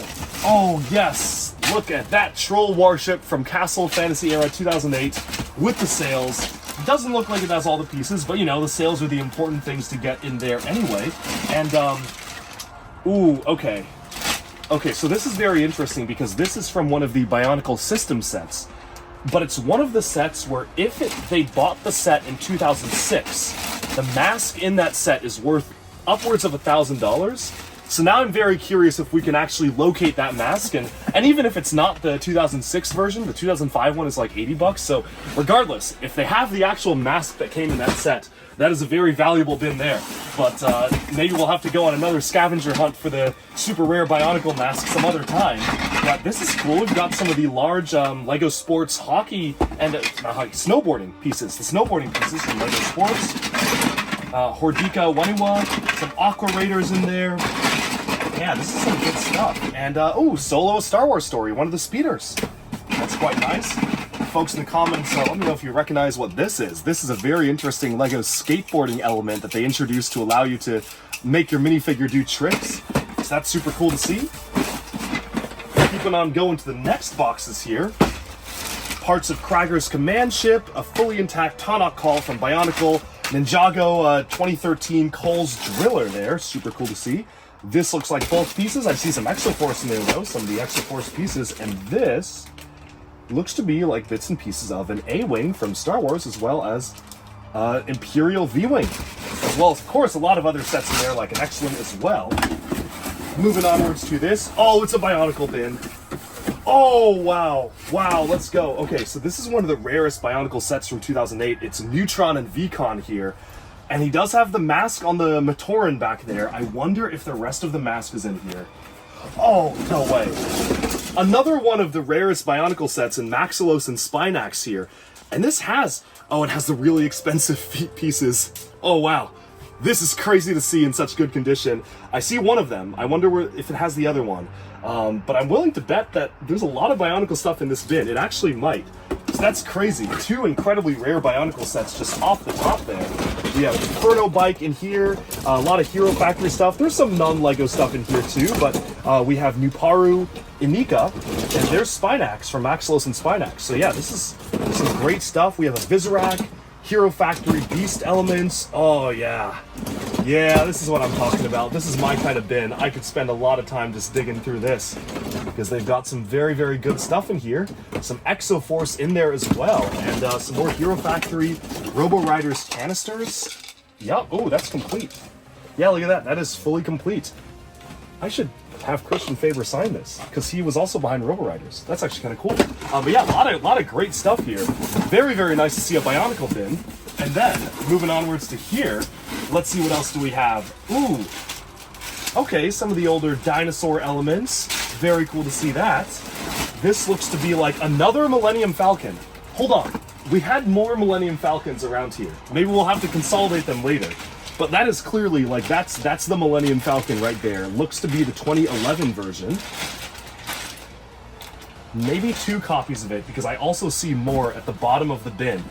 yes, look at that troll warship from Castle Fantasy Era 2008 with the sails. Doesn't look like it has all the pieces, but you know, the sails are the important things to get in there anyway. And ooh, okay, so this is very interesting because this is from one of the Bionicle system sets. But it's one of the sets where if they bought the set in 2006, the mask in that set is worth upwards of $1,000. So now I'm very curious if we can actually locate that mask, and even if it's not the 2006 version, the 2005 one is like $80. So regardless, if they have the actual mask that came in that set, that is a very valuable bin there. But maybe we'll have to go on another scavenger hunt for the super rare Bionicle mask some other time. But this is cool. We've got some of the large Lego Sports hockey and snowboarding pieces. The snowboarding pieces from Lego Sports. Hordika Waniwa, some Aqua Raiders in there. Yeah, this is some good stuff. And, Solo: A Star Wars Story, one of the speeders. That's quite nice. Folks in the comments, let me know if you recognize what this is. This is a very interesting Lego skateboarding element that they introduced to allow you to make your minifigure do tricks. So that's super cool to see. Keeping on going to the next boxes here. parts of Krager's command ship, a fully intact Taunt call from Bionicle, Ninjago 2013 Cole's driller there, super cool to see. This looks like bulk pieces. I see some Exoforce in there though, some of the Exoforce pieces, and this looks to be like bits and pieces of an A-Wing from Star Wars, as well as Imperial V-Wing, as well as, of course, a lot of other sets in there, like an X-Wing as well. Moving onwards to this. Oh, it's a Bionicle bin. Oh, wow. Wow, let's go. Okay, so this is one of the rarest Bionicle sets from 2008. It's Neutron and Vcon here. And he does have the mask on the Matoran back there. I wonder if the rest of the mask is in here. Oh, no way. Another one of the rarest Bionicle sets in Maxilos and Spinax here. And this has... Oh, it has the really expensive pieces. Oh, wow. This is crazy to see in such good condition. I see one of them. I wonder if it has the other one. But I'm willing to bet that there's a lot of Bionicle stuff in this bin. It actually might. So that's crazy. Two incredibly rare Bionicle sets just off the top there. We have Inferno Bike in here, a lot of Hero Factory stuff. There's some non-Lego stuff in here too, but we have Nuparu, Inika, and there's Spinax from Maxilos and Spinax. So yeah, this is some great stuff. We have a Vizirac, Hero Factory Beast elements. Oh yeah. Yeah, this is what I'm talking about. This is my kind of bin. I could spend a lot of time just digging through this because they've got some very, very good stuff in here. Some Exoforce in there as well, and some more Hero Factory Robo Riders canisters. Yeah, oh, that's complete. Yeah, look at that. That is fully complete. I should have Christian Faber sign this because he was also behind Robo Riders. That's actually kind of cool. But yeah, a lot of great stuff here. Very, very nice to see a Bionicle bin. And then, moving onwards to here, let's see what else do we have. Ooh, okay, some of the older dinosaur elements. Very cool to see that. This looks to be like another Millennium Falcon. Hold on, we had more Millennium Falcons around here. Maybe we'll have to consolidate them later. But that is clearly, like, that's the Millennium Falcon right there. Looks to be the 2011 version. Maybe 2 copies of it, because I also see more at the bottom of the bin.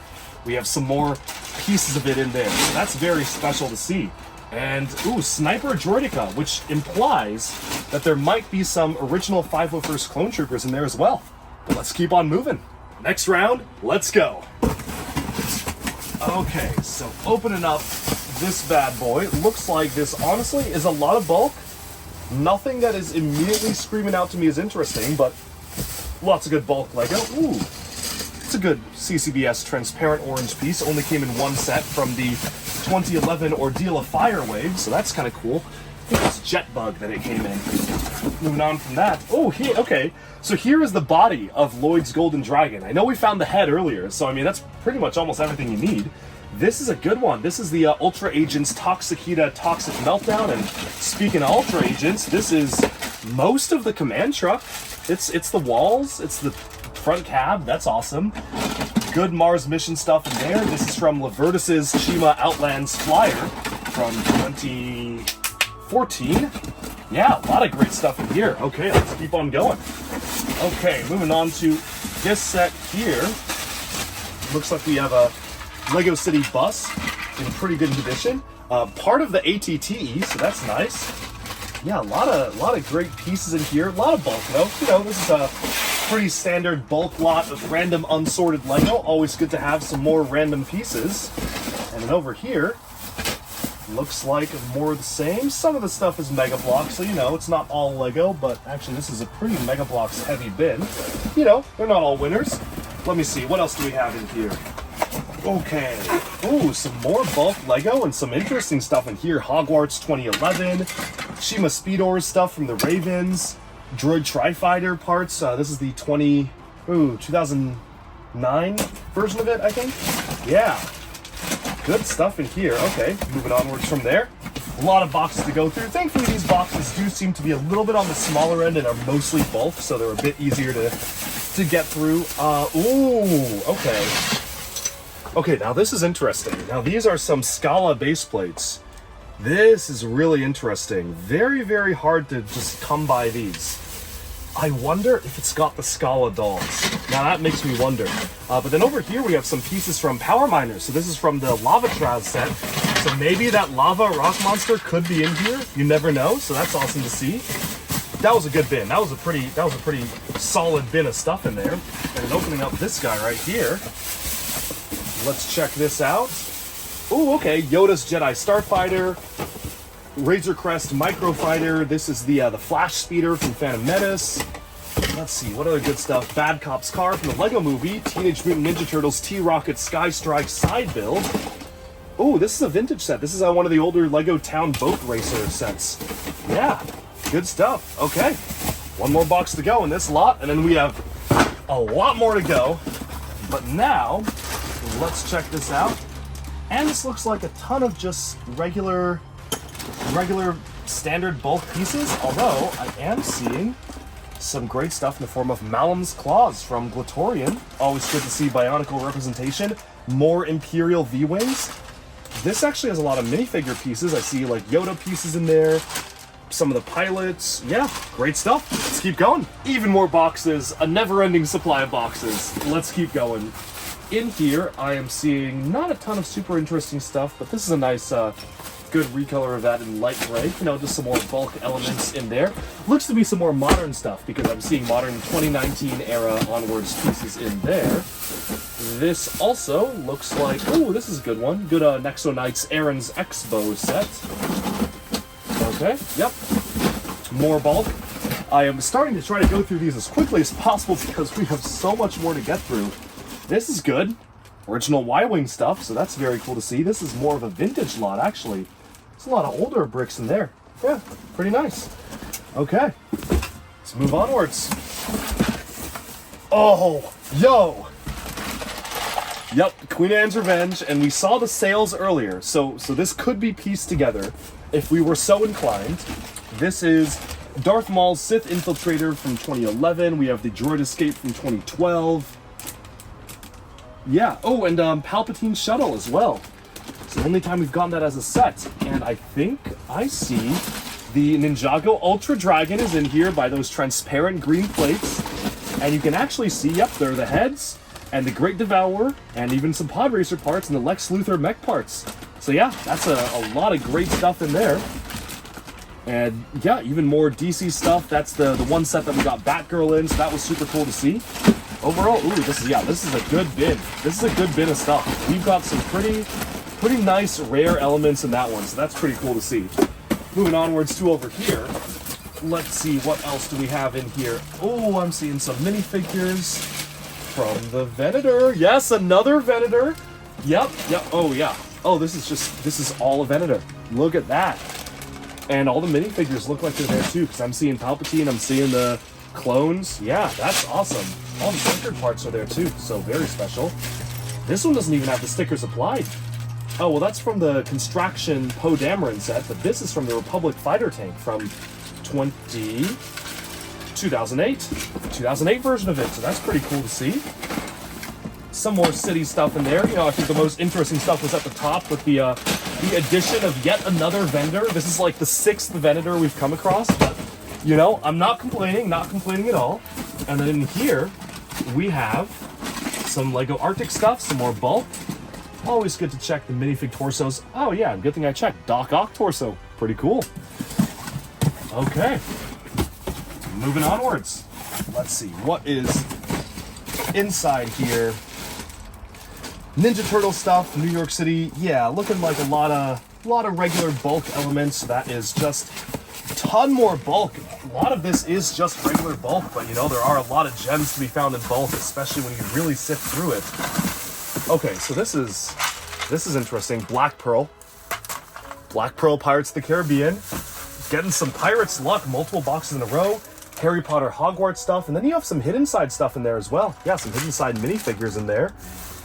We have some more pieces of it in there. So that's very special to see. And, ooh, Sniper Droideka, which implies that there might be some original 501st Clone Troopers in there as well. But let's keep on moving. Next round, let's go. Okay, so opening up this bad boy. Looks like this, honestly, is a lot of bulk. Nothing that is immediately screaming out to me is interesting, but lots of good bulk Lego. Ooh. It's a good CCBS transparent orange piece. Only came in one set from the 2011 Ordeal of Firewave, so that's kind of cool. I think it's Jetbug that it came in. Moving on from that. Oh, here, okay. So here is the body of Lloyd's Golden Dragon. I know we found the head earlier, so I mean, that's pretty much almost everything you need. This is a good one. This is the Ultra Agents Toxicita Toxic Meltdown, and speaking of Ultra Agents, this is most of the command truck. It's the walls, it's the front cab. That's awesome. Good Mars mission stuff in there. This is from Lavertis's Shima Outlands Flyer from 2014. Yeah, a lot of great stuff in here. Okay, let's keep on going. Okay, moving on to this set here. Looks like we have a Lego City bus in pretty good condition. Part of the ATTE, so that's nice. Yeah, a lot of great pieces in here. A lot of bulk though. You know, this is a pretty standard bulk lot of random unsorted Lego. Always good to have some more random pieces. And then over here, looks like more of the same. Some of the stuff is Mega Bloks, so you know, it's not all Lego, but actually this is a pretty Mega Bloks heavy bin. You know, they're not all winners. Let me see, what else do we have in here? Okay, ooh, some more bulk Lego and some interesting stuff in here. Hogwarts 2011, Shima Speedor stuff from the Ravens, Droid Tri-Fighter parts. This is the 2009 version of it, I think. Yeah, good stuff in here. Okay, moving onwards from there. A lot of boxes to go through. Thankfully, these boxes do seem to be a little bit on the smaller end and are mostly bulk, so they're a bit easier to get through. Ooh, okay. Okay, now this is interesting. Now these are some Scala base plates. This is really interesting. Very, very hard to just come by these. I wonder if it's got the Scala dolls. Now that makes me wonder. But then over here we have some pieces from Power Miners. So this is from the Lava Shroud set. So maybe that lava rock monster could be in here. You never know, so that's awesome to see. that was a good bin. That was a pretty solid bin of stuff in there. And then opening up this guy right here, let's check this out. Ooh, okay, Yoda's Jedi Starfighter, Razor Crest Microfighter. This is the Flash Speeder from Phantom Menace. Let's see, what other good stuff? Bad Cop's car from the Lego Movie. Teenage Mutant Ninja Turtles T-Rocket Sky Strike side build. Oh, this is a vintage set. This is one of the older Lego Town Boat Racer sets. Yeah, good stuff. Okay, one more box to go in this lot, and then we have a lot more to go. But now, let's check this out. And this looks like a ton of just regular standard bulk pieces, although I am seeing some great stuff in the form of Malum's Claws from Glatorian. Always good to see Bionicle representation. More Imperial V-Wings. This actually has a lot of minifigure pieces. I see like Yoda pieces in there, some of the pilots. Yeah, great stuff. Let's keep going. Even more boxes, a never-ending supply of boxes. Let's keep going. In here, I am seeing not a ton of super interesting stuff, but this is a nice, good recolor of that in light gray. You know, just some more bulk elements in there. Looks to be some more modern stuff, because I'm seeing modern 2019 era onwards pieces in there. This also looks like, oh, this is a good one. Good Nexo Knights Aaron's Expo set. Okay, yep. More bulk. I am starting to try to go through these as quickly as possible because we have so much more to get through. This is good. Original Y-Wing stuff, so that's very cool to see. This is more of a vintage lot, actually. There's a lot of older bricks in there. Yeah, pretty nice. Okay, let's move onwards. Oh, yo! Yep, Queen Anne's Revenge, and we saw the sales earlier, so this could be pieced together if we were so inclined. This is Darth Maul's Sith Infiltrator from 2011. We have the Droid Escape from 2012. Yeah, oh, and Palpatine's Shuttle as well. It's the only time we've gotten that as a set. And I think I see the Ninjago Ultra Dragon is in here by those transparent green plates. And you can actually see, yep, there are the heads, and the Great Devourer, and even some Pod Racer parts, and the Lex Luthor mech parts. So yeah, that's a lot of great stuff in there. And yeah, even more DC stuff. That's the one set that we got Batgirl in, so that was super cool to see. Overall, ooh, this is a good bin. This is a good bin of stuff. We've got some pretty nice rare elements in that one, so that's pretty cool to see. Moving onwards to over here, let's see, what else do we have in here? Oh, I'm seeing some minifigures from the Venator. Yes, another Venator. Yep, oh yeah. Oh, this is all a Venator. Look at that. And all the minifigures look like they're there too, because I'm seeing Palpatine, I'm seeing the clones. Yeah, that's awesome. All the stickered parts are there too, so very special. This one doesn't even have the stickers applied. Oh, well, that's from the Construction Poe Dameron set, but this is from the Republic Fighter Tank from 2008. The 2008 version of it, so that's pretty cool to see. Some more city stuff in there. You know, I think the most interesting stuff was at the top with the addition of yet another vendor. This is like the 6th Venator we've come across, but you know, I'm not complaining at all. And then in here, we have some Lego Arctic stuff, some more bulk. Always good to check the minifig torsos. Oh yeah, good thing I checked. Doc Ock torso, pretty cool. Okay, moving onwards. Let's see, what is inside here? Ninja Turtle stuff, New York City. Yeah, looking like a lot of regular bulk elements. That is just a ton more bulk. A lot of this is just regular bulk, but you know, there are a lot of gems to be found in bulk, especially when you really sift through it. Okay, so this is interesting. Black Pearl Pirates of the Caribbean. Getting some Pirates luck, multiple boxes in a row. Harry Potter Hogwarts stuff, and then you have some hidden side stuff in there as well. Yeah, some hidden side minifigures in there.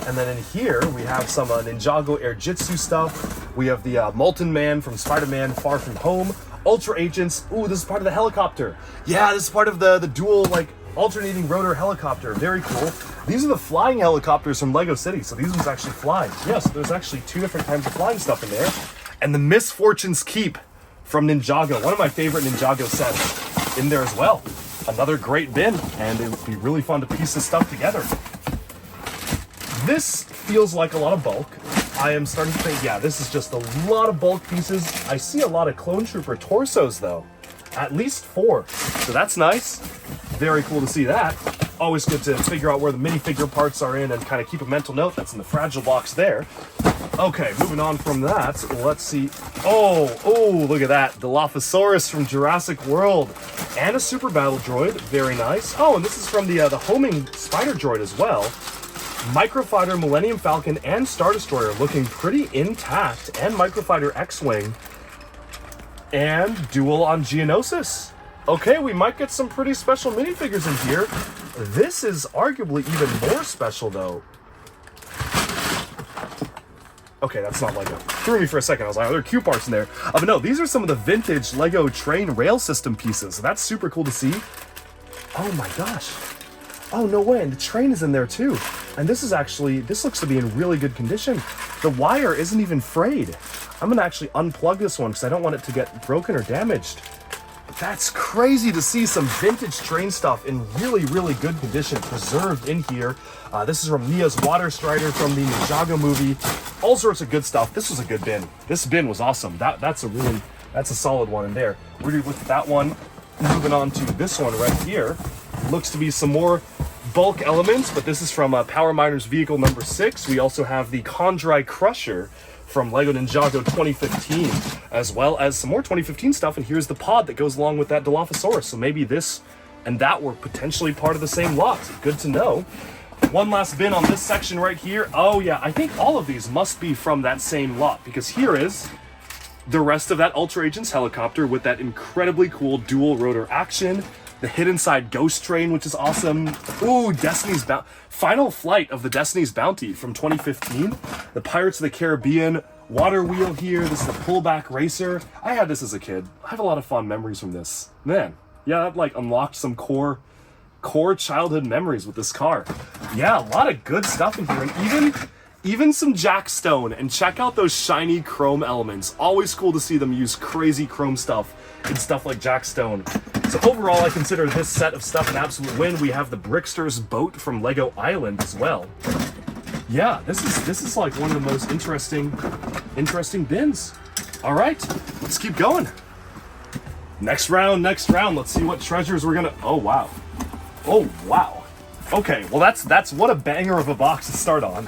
And then in here, we have some Ninjago Air Jitsu stuff. We have the Molten Man from Spider-Man Far From Home. Ultra Agents. Ooh, this is part of the helicopter. Yeah, this is part of the dual, like, alternating rotor helicopter. Very cool. These are the flying helicopters from Lego City, so these ones actually fly. Yeah, so there's actually 2 different kinds of flying stuff in there. And the Misfortune's Keep from Ninjago. One of my favorite Ninjago sets in there as well. Another great bin, and it would be really fun to piece this stuff together. This feels like a lot of bulk. I am starting to think, yeah, this is just a lot of bulk pieces. I see a lot of Clone Trooper torsos, though. At least 4. So that's nice. Very cool to see that. Always good to figure out where the minifigure parts are in and kind of keep a mental note. That's in the fragile box there. Okay, moving on from that, let's see. Oh, look at that. Dilophosaurus from Jurassic World. And a super battle droid. Very nice. Oh, and this is from the homing spider droid as well. Microfighter, Millennium Falcon, and Star Destroyer looking pretty intact. And Microfighter X-Wing. And Duel on Geonosis. Okay, we might get some pretty special minifigures in here. This is arguably even more special, though. Okay, that's not Lego. Threw me for a second. I was like, oh, there are Q parts in there. But no, these are some of the vintage Lego train rail system pieces. So that's super cool to see. Oh my gosh. Oh, no way. And the train is in there too. And this looks to be in really good condition. The wire isn't even frayed. I'm going to actually unplug this one because I don't want it to get broken or damaged. But that's crazy to see some vintage train stuff in really, really good condition, preserved in here. This is from Mia's Water Strider from the Ninjago movie. All sorts of good stuff. This was a good bin. This bin was awesome. That's a solid one in there. We're going to look at that one. Moving on to this one right here. Looks to be some more bulk elements, but this is from Power Miners Vehicle number 6. We also have the Chondri Crusher from LEGO Ninjago 2015, as well as some more 2015 stuff, and here's the pod that goes along with that Dilophosaurus, so maybe this and that were potentially part of the same lot. Good to know. One last bin on this section right here. Oh yeah, I think all of these must be from that same lot, because here is the rest of that Ultra Agents helicopter with that incredibly cool dual rotor action, the hidden side ghost train, which is awesome. Ooh, Destiny's Final Flight of the Destiny's Bounty from 2015. The Pirates of the Caribbean water wheel here. This is the pullback racer. I had this as a kid. I have a lot of fond memories from this. Man, yeah, that like unlocked some core childhood memories with this car. Yeah, a lot of good stuff in here, and even some Jack Stone. And check out those shiny chrome elements. Always cool to see them use crazy chrome stuff in stuff like Jack Stone. So overall, I consider this set of stuff an absolute win. We have the Brickster's boat from Lego Island as well. Yeah, this is like one of the most interesting bins. All right, let's keep going. Next round. Let's see what treasures we're gonna. Oh wow. Okay, well that's what a banger of a box to start on.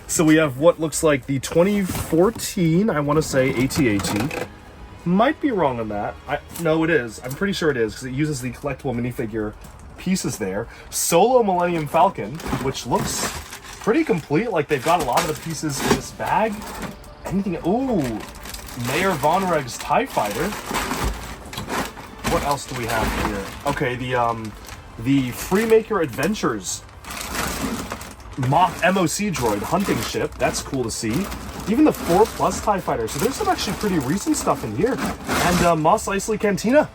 So we have what looks like the 2014, I want to say, AT-AT. Might be wrong on that. No, it is. I'm pretty sure it is, because it uses the collectible minifigure pieces there. Solo Millennium Falcon, which looks pretty complete. Like, they've got a lot of the pieces in this bag. Anything... Ooh! Mayor Von Reg's TIE Fighter. What else do we have here? Okay, the Freemaker Adventures MOC droid hunting ship. That's cool to see. Even the 4+ TIE Fighter. So there's some actually pretty recent stuff in here. And Mos Eisley Cantina.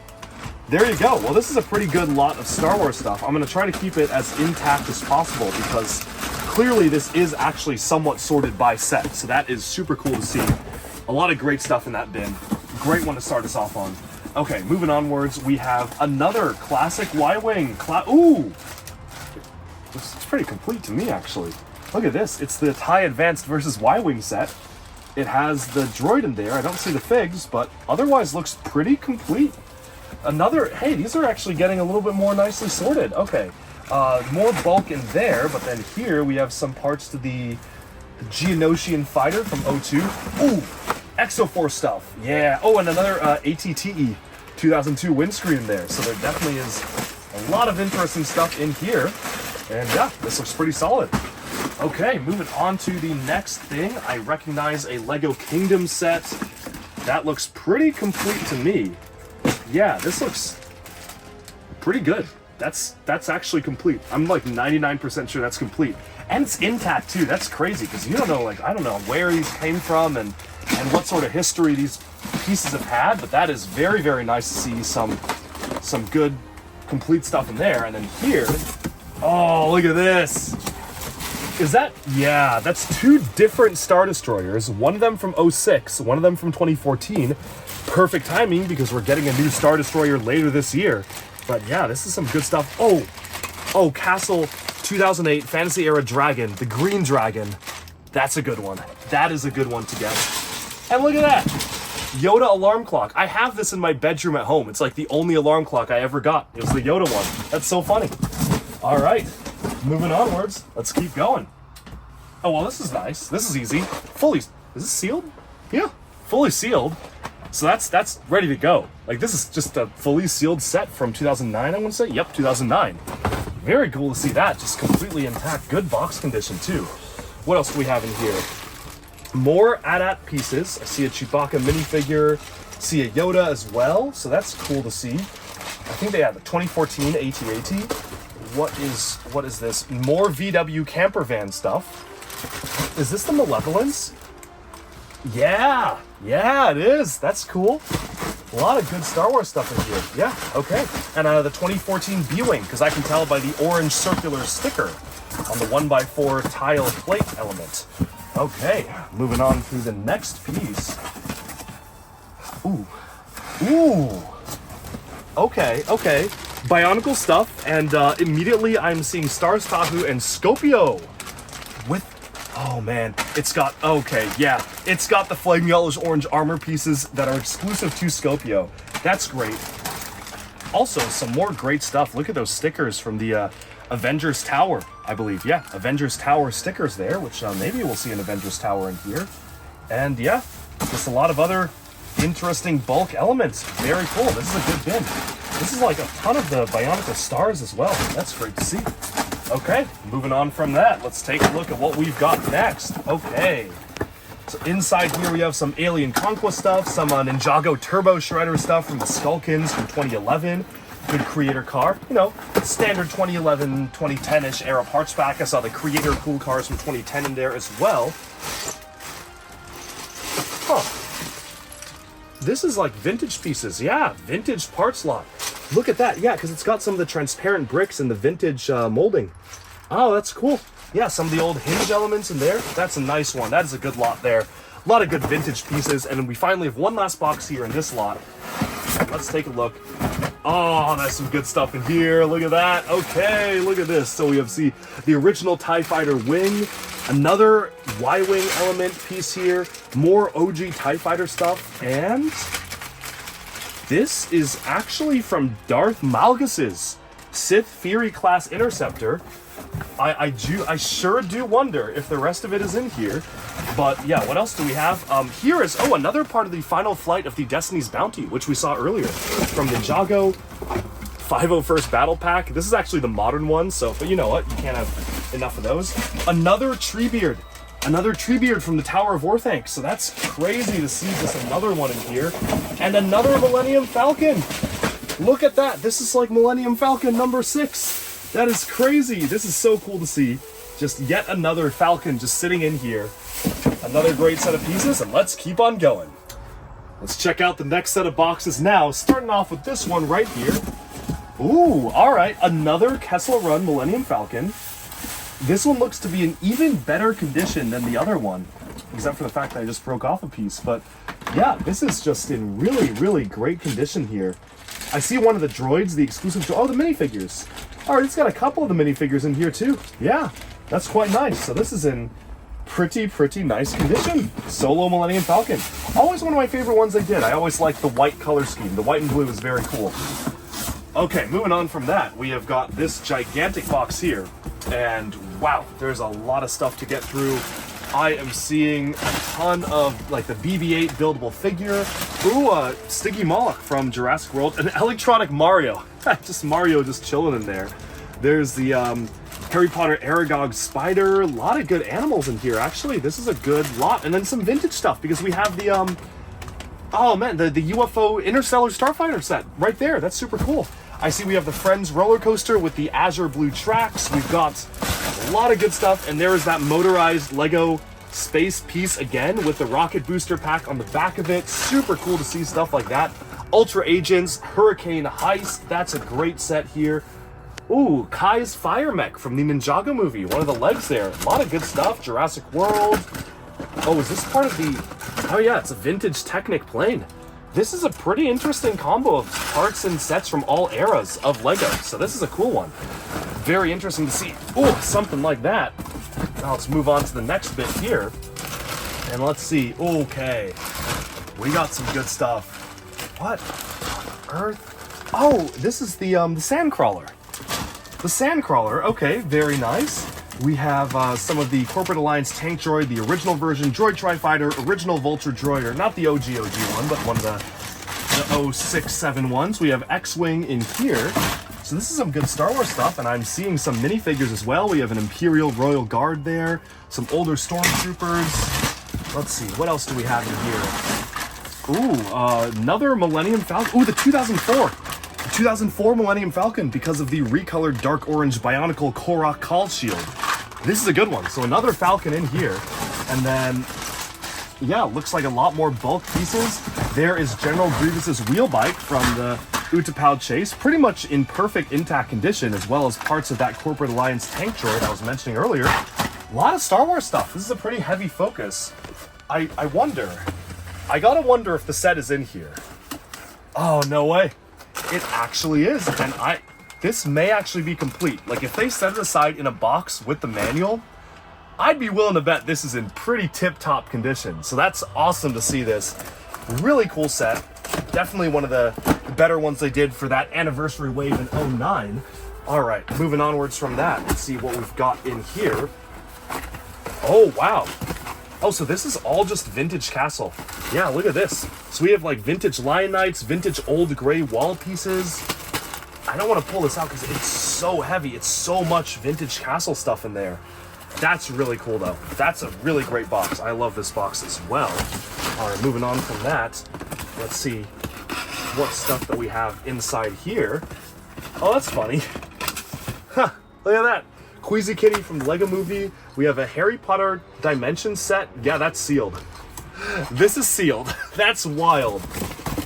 There you go. Well, this is a pretty good lot of Star Wars stuff. I'm going to try to keep it as intact as possible because clearly this is actually somewhat sorted by set. So that is super cool to see. A lot of great stuff in that bin. Great one to start us off on. Okay, moving onwards, we have another classic Y-Wing. Ooh! It's pretty complete to me, actually. Look at this. It's the TIE Advanced versus Y-Wing set. It has the droid in there. I don't see the figs, but otherwise looks pretty complete. Hey, these are actually getting a little bit more nicely sorted. Okay, more bulk in there, but then here we have some parts to the Geonosian fighter from O2. Ooh, Exoforce stuff. Yeah. Oh, and another ATTE 2002 windscreen there. So there definitely is a lot of interesting stuff in here. And yeah, this looks pretty solid. Okay, moving on to the next thing. I recognize a Lego Kingdom set. That looks pretty complete to me. Yeah, this looks pretty good. That's actually complete. I'm like 99% sure that's complete. And it's intact too. That's crazy because you don't know, like, I don't know where these came from and what sort of history these pieces have had, but that is very, very nice to see some good complete stuff in there. And then here, oh, look at this. Is that, yeah, that's 2 different Star Destroyers. One of them from 06, one of them from 2014. Perfect timing because we're getting a new Star Destroyer later this year. But yeah, this is some good stuff. Oh, Castle 2008 Fantasy Era Dragon, the Green Dragon. That's a good one. That is a good one to get. And look at that. Yoda alarm clock. I have this in my bedroom at home. It's like the only alarm clock I ever got. It was the Yoda one. That's so funny. All right, moving onwards. Let's keep going. Oh, well, this is nice. This is easy. Fully, is this sealed? Yeah, fully sealed. So that's ready to go. Like, this is just a fully sealed set from 2009, I want to say. Yep, 2009. Very cool to see that. Just completely intact. Good box condition, too. What else do we have in here? More AT-AT pieces. I see a Chewbacca minifigure. See a Yoda as well. So that's cool to see. I think they have a 2014 AT-AT. What is this? More VW camper van stuff. Is this the Malevolence? Yeah, it is. That's cool. A lot of good Star Wars stuff in here. Yeah, okay. And the 2014 B-Wing, because I can tell by the orange circular sticker on the 1x4 tile plate element. Okay, moving on to the next piece. Ooh. Okay. Bionicle stuff, and immediately I'm seeing Stars Tahu and Scopio with... Oh man, it's got the flame yellowish orange armor pieces that are exclusive to Scopio. That's great. Also, some more great stuff. Look at those stickers from the Avengers Tower, I believe. Yeah, Avengers Tower stickers there, which maybe we'll see an Avengers Tower in here. And yeah, just a lot of other interesting bulk elements. Very cool. This is a good bin. This is like a ton of the Bionicle stars as well. That's great to see. Okay, moving on from that, let's take a look at what we've got next. Okay, so inside here we have some Alien Conquest stuff, some Ninjago Turbo Shredder stuff from the Skullkins from 2011. Good creator car, you know, standard 2011, 2010-ish era parts pack. I saw the creator cool cars from 2010 in there as well. This is like vintage pieces. Yeah, vintage parts lot. Look at that. Yeah, because it's got some of the transparent bricks and the vintage molding. Oh, that's cool. Yeah, some of the old hinge elements in there. That's a nice one. That is a good lot there. A lot of good vintage pieces. And then we finally have one last box here in this lot. Let's take a look. Oh, there's some good stuff in here. Look at that. Okay, look at this. So we have the original TIE Fighter wing, another Y-wing element piece here, more OG TIE Fighter stuff, and this is actually from Darth Malgus's Sith Fury class interceptor. I sure do wonder if the rest of it is in here. But yeah, what else do we have? Here is, another part of the final flight of the Destiny's Bounty, which we saw earlier from Ninjago 501st Battle Pack. This is actually the modern one, but you know what? You can't have enough of those. Another Treebeard from the Tower of Orthanc. So that's crazy to see just another one in here. And another Millennium Falcon. Look at that. This is like Millennium Falcon number 6. That is crazy. This is so cool to see. Just yet another Falcon just sitting in here. Another great set of pieces, and let's keep on going. Let's check out the next set of boxes now, starting off with this one right here. Ooh, all right, another Kessel Run Millennium Falcon. This one looks to be in even better condition than the other one, except for the fact that I just broke off a piece. But yeah, this is just in really, really great condition here. I see one of the droids, the exclusive the minifigures. All right, it's got a couple of the minifigures in here too. Yeah, that's quite nice. So this is in pretty nice condition. Solo Millennium Falcon. Always one of my favorite ones they did. I always liked the white color scheme. The white and blue is very cool. Okay, moving on from that, we have got this gigantic box here. And wow, there's a lot of stuff to get through. I am seeing a ton of like the BB-8 buildable figure. Ooh, Stiggy Moloch from Jurassic World. An electronic Mario. Just Mario just chilling in there. There's the Harry Potter Aragog spider. A lot of good animals in here, actually. This is a good lot. And then some vintage stuff, because we have the, oh man, the UFO Interstellar Starfighter set right there. That's super cool. I see we have the Friends roller coaster with the azure blue tracks. We've got a lot of good stuff. And there is that motorized Lego space piece again with the rocket booster pack on the back of it. Super cool to see stuff like that. Ultra Agents, Hurricane Heist. That's a great set here. Ooh, Kai's Fire Mech from the Ninjago movie. One of the legs there. A lot of good stuff. Jurassic World. Oh, is this part of the... Oh yeah, it's a vintage Technic plane. This is a pretty interesting combo of parts and sets from all eras of Lego. So this is a cool one. Very interesting to see. Ooh, something like that. Now let's move on to the next bit here. And let's see. Okay. we got some good stuff. What on earth? Oh, this is the Sandcrawler. The Sandcrawler, okay, very nice. We have some of the Corporate Alliance Tank Droid, the original version, Droid Tri-Fighter, original Vulture Droid, or not the OG one, but one of the 06-7 ones. We have X-Wing in here. So this is some good Star Wars stuff, and I'm seeing some minifigures as well. We have an Imperial Royal Guard there, some older Stormtroopers. Let's see, what else do we have in here? Ooh, another Millennium Falcon. Ooh, the 2004. 2004 Millennium Falcon because of the recolored dark orange Bionicle Korok Call Shield. This is a good one. So another Falcon in here. And then, yeah, looks like a lot more bulk pieces. There is General Grievous's wheel bike from the Utapau Chase, pretty much in perfect intact condition, as well as parts of that Corporate Alliance tank droid I was mentioning earlier. A lot of Star Wars stuff. This is a pretty heavy focus. I gotta wonder if the set is in here. Oh, no way. It actually is, and this may actually be complete. Like, if they set it aside in a box with the manual, I'd be willing to bet this is in pretty tip-top condition. So that's awesome to see this. Really cool set. Definitely one of the better ones they did for that anniversary wave in 09. All right, moving onwards from that, let's see what we've got in here. Oh, wow. Oh, so this is all just vintage castle. Yeah, look at this. So we have like vintage Lion Knights, vintage old gray wall pieces. I don't want to pull this out because it's so heavy. It's so much vintage castle stuff in there. That's really cool though. That's a really great box. I love this box as well. All right, moving on from that. Let's see what stuff that we have inside here. Oh, that's funny. Huh, look at that. Queasy Kitty from the Lego Movie. We have a Harry Potter Dimension set. Yeah, that's sealed. This is sealed. That's wild.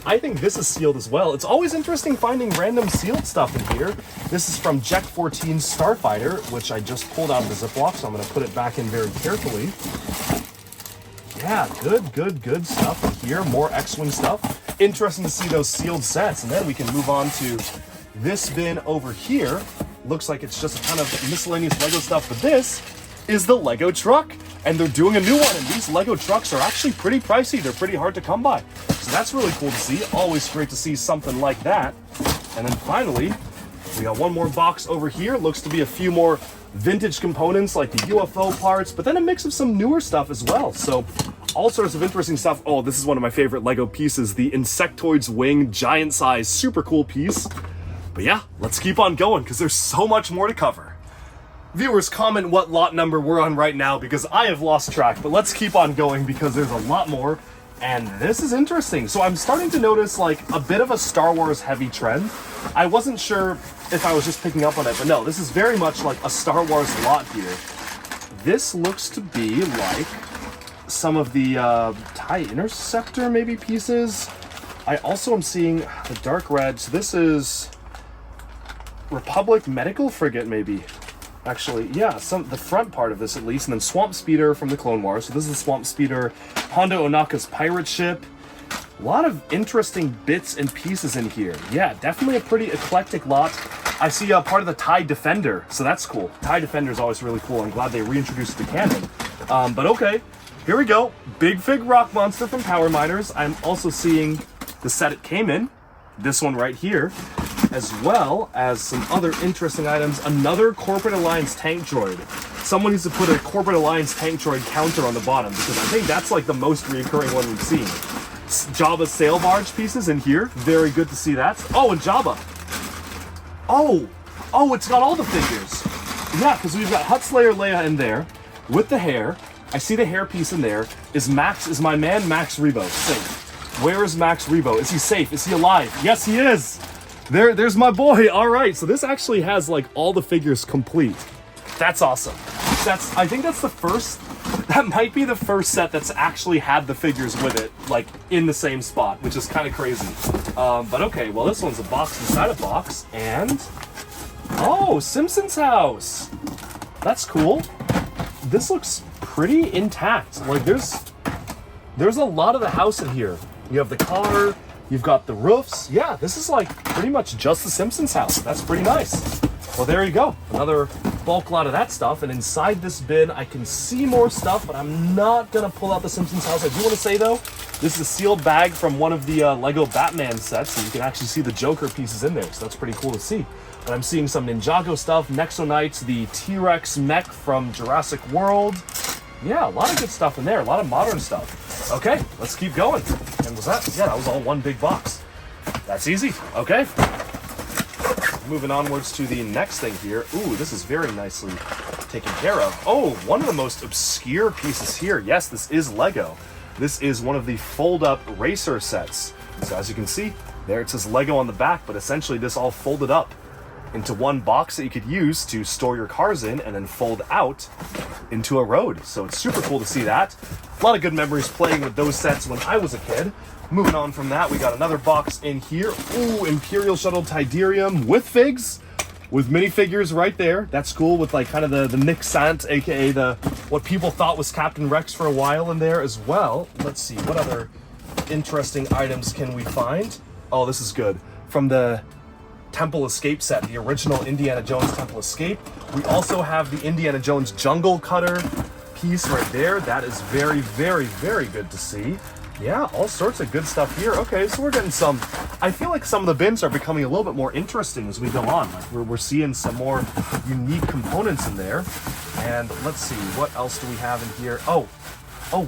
I think this is sealed as well. It's always interesting finding random sealed stuff in here. This is from Jek 14 Starfighter, which I just pulled out of the Ziploc, so I'm going to put it back in very carefully. Yeah, good stuff in here. More X-Wing stuff. Interesting to see those sealed sets. And then we can move on to this bin over here. Looks like it's just a ton of miscellaneous Lego stuff, but this is the Lego truck, and they're doing a new one, and these Lego trucks are actually pretty pricey. They're pretty hard to come by, so that's really cool to see. Always great to see something like that. And then finally, we got one more box over here. Looks to be a few more vintage components like the UFO parts, but then a mix of some newer stuff as well. So all sorts of interesting stuff. Oh, this is one of my favorite Lego pieces, the Insectoid's wing, giant size, super cool piece. But yeah, let's keep on going because there's so much more to cover. Viewers, comment what lot number we're on right now because I have lost track, but let's keep on going because there's a lot more, and this is interesting. So I'm starting to notice like a bit of a Star Wars heavy trend. I wasn't sure if I was just picking up on it, but no, this is very much like a Star Wars lot here. This looks to be like some of the TIE Interceptor maybe pieces. I also am seeing the dark red, so this is Republic Medical Frigate maybe. Actually, yeah, the front part of this at least, and then Swamp Speeder from the Clone Wars. So this is the Swamp Speeder, Hondo Ohnaka's pirate ship. A lot of interesting bits and pieces in here. Yeah, definitely a pretty eclectic lot. I see part of the TIE Defender, so that's cool. TIE Defender is always really cool. I'm glad they reintroduced the canon. But okay, here we go. Big Fig Rock Monster from Power Miners. I'm also seeing the set it came in, this one right here, as well as some other interesting items. Another Corporate Alliance tank droid. Someone needs to put a Corporate Alliance tank droid counter on the bottom because I think that's like the most reoccurring one we've seen. Jabba's sail barge pieces in here. Very good to see that. Oh, and Jabba. Oh, it's got all the figures. Yeah, because we've got Huttslayer Leia in there with the hair. I see the hair piece in there. Is my man Max Rebo safe? Where is Max Rebo? Is he safe? Is he alive? Yes, he is. There's my boy. All right, so this actually has like all the figures complete. That's awesome. I think that's the first, that might be the first set that's actually had the figures with it, like in the same spot, which is kind of crazy. But okay, well this one's a box inside a box, and oh, Simpsons house. That's cool. This looks pretty intact. Like there's a lot of the house in here. You have the car. You've got the roofs. Yeah, this is like pretty much just the Simpsons house. That's pretty nice. Well, there you go. Another bulk lot of that stuff, and inside this bin I can see more stuff, but I'm not gonna pull out the Simpsons house. I do want to say though, this is a sealed bag from one of the Lego Batman sets, and you can actually see the Joker pieces in there, so that's pretty cool to see. But I'm seeing some Ninjago stuff, Nexonites, the T-Rex mech from Jurassic World. Yeah, a lot of good stuff in there, a lot of modern stuff. Okay, let's keep going. And was that? Yeah, that was all one big box. That's easy. Okay. Moving onwards to the next thing here. Ooh, this is very nicely taken care of. Oh, one of the most obscure pieces here. Yes, this is Lego. This is one of the fold-up racer sets. So as you can see, there it says Lego on the back, but essentially this all folded up into one box that you could use to store your cars in and then fold out into a road. So it's super cool to see that. A lot of good memories playing with those sets when I was a kid. Moving on from that, we got another box in here. Ooh, Imperial Shuttle Tidarium with figs, with minifigures right there. That's cool, with like kind of the Nick Sant, aka the what people thought was Captain Rex for a while in there as well. Let's see, what other interesting items can we find? Oh, this is good. From the Temple Escape set, the original Indiana Jones Temple Escape. We also have the Indiana Jones Jungle Cutter piece right there. That is very, very, very good to see. Yeah, all sorts of good stuff here. Okay, so we're getting some, I feel like some of the bins are becoming a little bit more interesting as we go on. Like we're seeing some more unique components in there. And let's see, what else do we have in here? Oh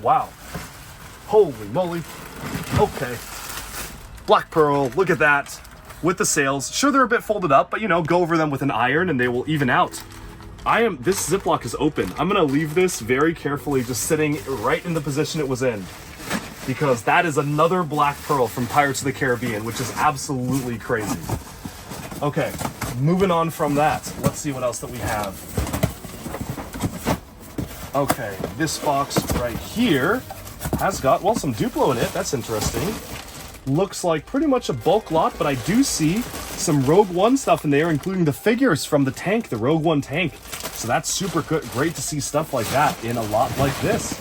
wow. Holy moly. Okay. Black Pearl, look at that. With the sails. Sure, they're a bit folded up, but you know, go over them with an iron and they will even out. This Ziploc is open. I'm gonna leave this very carefully just sitting right in the position it was in, because that is another Black Pearl from Pirates of the Caribbean, which is absolutely crazy. Okay, moving on from that. Let's see what else that we have. Okay, this box right here has got, well, some Duplo in it. That's interesting. Looks like pretty much a bulk lot, but I do see some Rogue One stuff in there, including the figures from the tank, the Rogue One tank. So that's super good. Great to see stuff like that in a lot like this.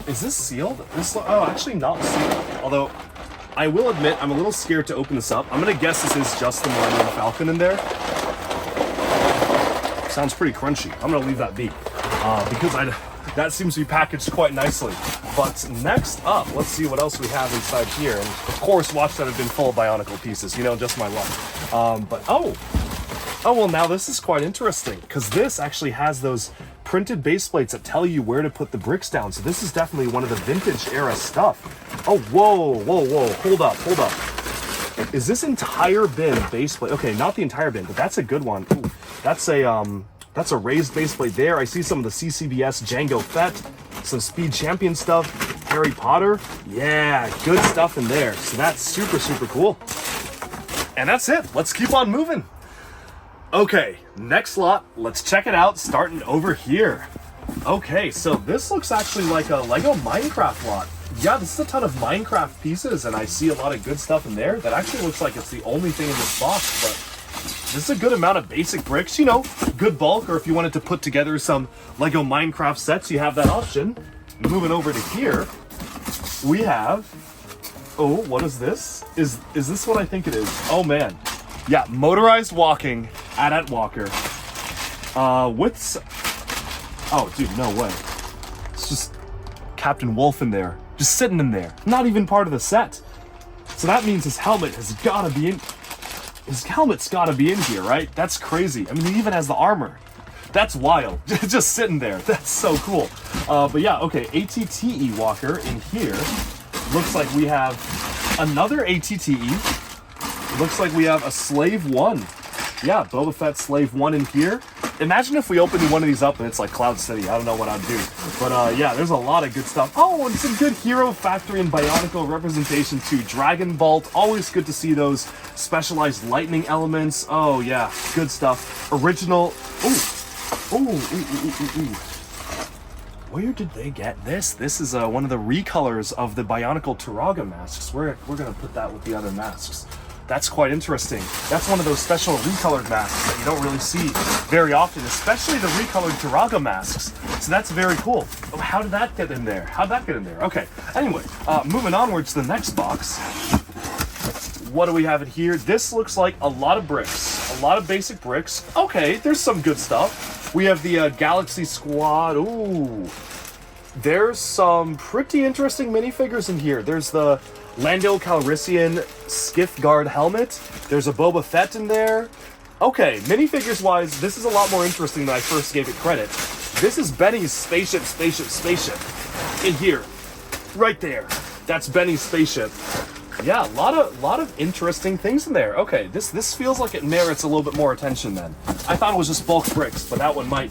Is this sealed? Oh, actually not sealed. Although, I will admit, I'm a little scared to open this up. I'm gonna guess this is just the Millennium Falcon in there. Sounds pretty crunchy. I'm gonna leave that be, because that seems to be packaged quite nicely. But next up, let's see what else we have inside here. And of course, watch that have been full of Bionicle pieces. You know, just my luck. But oh, well, now this is quite interesting, because this actually has those printed base plates that tell you where to put the bricks down. So this is definitely one of the vintage era stuff. Oh, whoa, hold up. Is this entire bin base plate? Okay, not the entire bin, but that's a good one. Ooh, that's a raised base plate there. I see some of the CCBS Jango Fett, some Speed Champion stuff, Harry Potter. Yeah, good stuff in there. So that's super, super cool. And that's it. Let's keep on moving. Okay, next lot. Let's check it out, starting over here. Okay, so this looks actually like a Lego Minecraft lot. Yeah, this is a ton of Minecraft pieces, and I see a lot of good stuff in there. That actually looks like it's the only thing in this box, but this is a good amount of basic bricks, you know, good bulk, or if you wanted to put together some Lego Minecraft sets, you have that option. Moving over to here, we have, oh, what is this? Is this what I think it is? Oh man. Yeah, motorized walking AT-AT walker. Oh dude, no way. It's just Captain Wolf in there, just sitting in there, not even part of the set. So that means his helmet has gotta be in, his helmet's gotta be in here, right? That's crazy. I mean, he even has the armor. That's wild, just sitting there. That's so cool. But yeah, okay, ATTE walker in here. Looks like we have another ATTE. Looks like we have a Slave 1. Yeah, Boba Fett Slave 1 in here. Imagine if we opened one of these up and it's like Cloud City. I don't know what I'd do. But yeah, there's a lot of good stuff. Oh, and some good Hero Factory and Bionicle representation too. Dragon Bolt, always good to see those specialized lightning elements. Oh yeah, good stuff. Original, ooh. Where did they get this? This is one of the recolors of the Bionicle Turaga masks. We're gonna put that with the other masks. That's quite interesting. That's one of those special recolored masks that you don't really see very often, especially the recolored Turaga masks. So that's very cool. Oh, how did that get in there? How'd that get in there? Okay, anyway, moving onwards to the next box. what do we have in here? This looks like a lot of bricks. A lot of basic bricks. Okay, there's some good stuff. We have the Galaxy Squad. Ooh. There's some pretty interesting minifigures in here. There's the Lando Calrissian Skiff Guard helmet. There's a Boba Fett in there. Okay, minifigures wise, this is a lot more interesting than I first gave it credit. This is Benny's spaceship in here. Right there. That's Benny's spaceship. Yeah, a lot of interesting things in there. Okay, this feels like it merits a little bit more attention then. I thought it was just bulk bricks, but that one might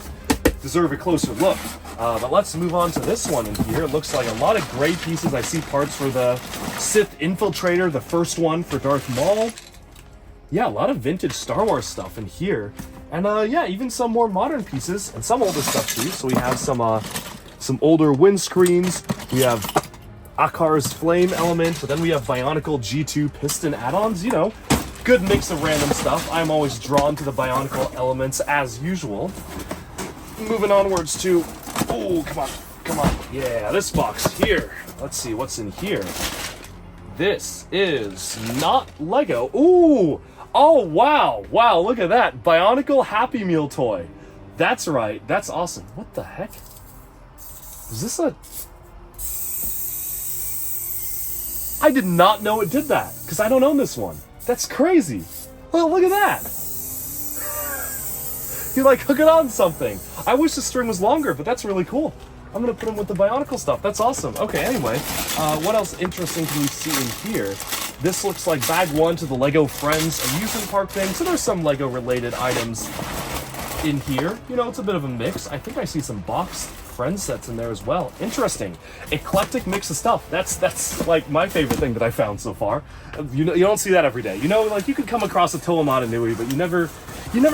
deserve a closer look. But let's move on to this one in here. It looks like a lot of gray pieces. I see parts for the Sith Infiltrator, the first one for Darth Maul. Yeah, a lot of vintage Star Wars stuff in here. And yeah, even some more modern pieces and some older stuff too. So we have some older windscreens. We have Akar's flame element, but then we have Bionicle G2 piston add-ons. You know, good mix of random stuff. I'm always drawn to the Bionicle elements as usual. Moving onwards to, oh, come on. Yeah, this box here. Let's see what's in here. This is not Lego. Ooh, oh, wow, look at that. Bionicle Happy Meal toy. That's right, that's awesome. What the heck? Is this a... I did not know it did that, because I don't own this one. That's crazy. Well, look at that. You like hook it on something. I wish the string was longer, but that's really cool. I'm gonna put him with the Bionicle stuff. That's awesome. Okay, anyway, what else interesting can we see in here? This looks like bag one to the Lego Friends amusement park thing. So there's some Lego related items in here. You know, it's a bit of a mix. I think I see some boxed Friends sets in there as well. Interesting. Eclectic mix of stuff. That's like my favorite thing that I found so far. You know, you don't see that every day. You know, like you could come across a Toamata Nui, but you never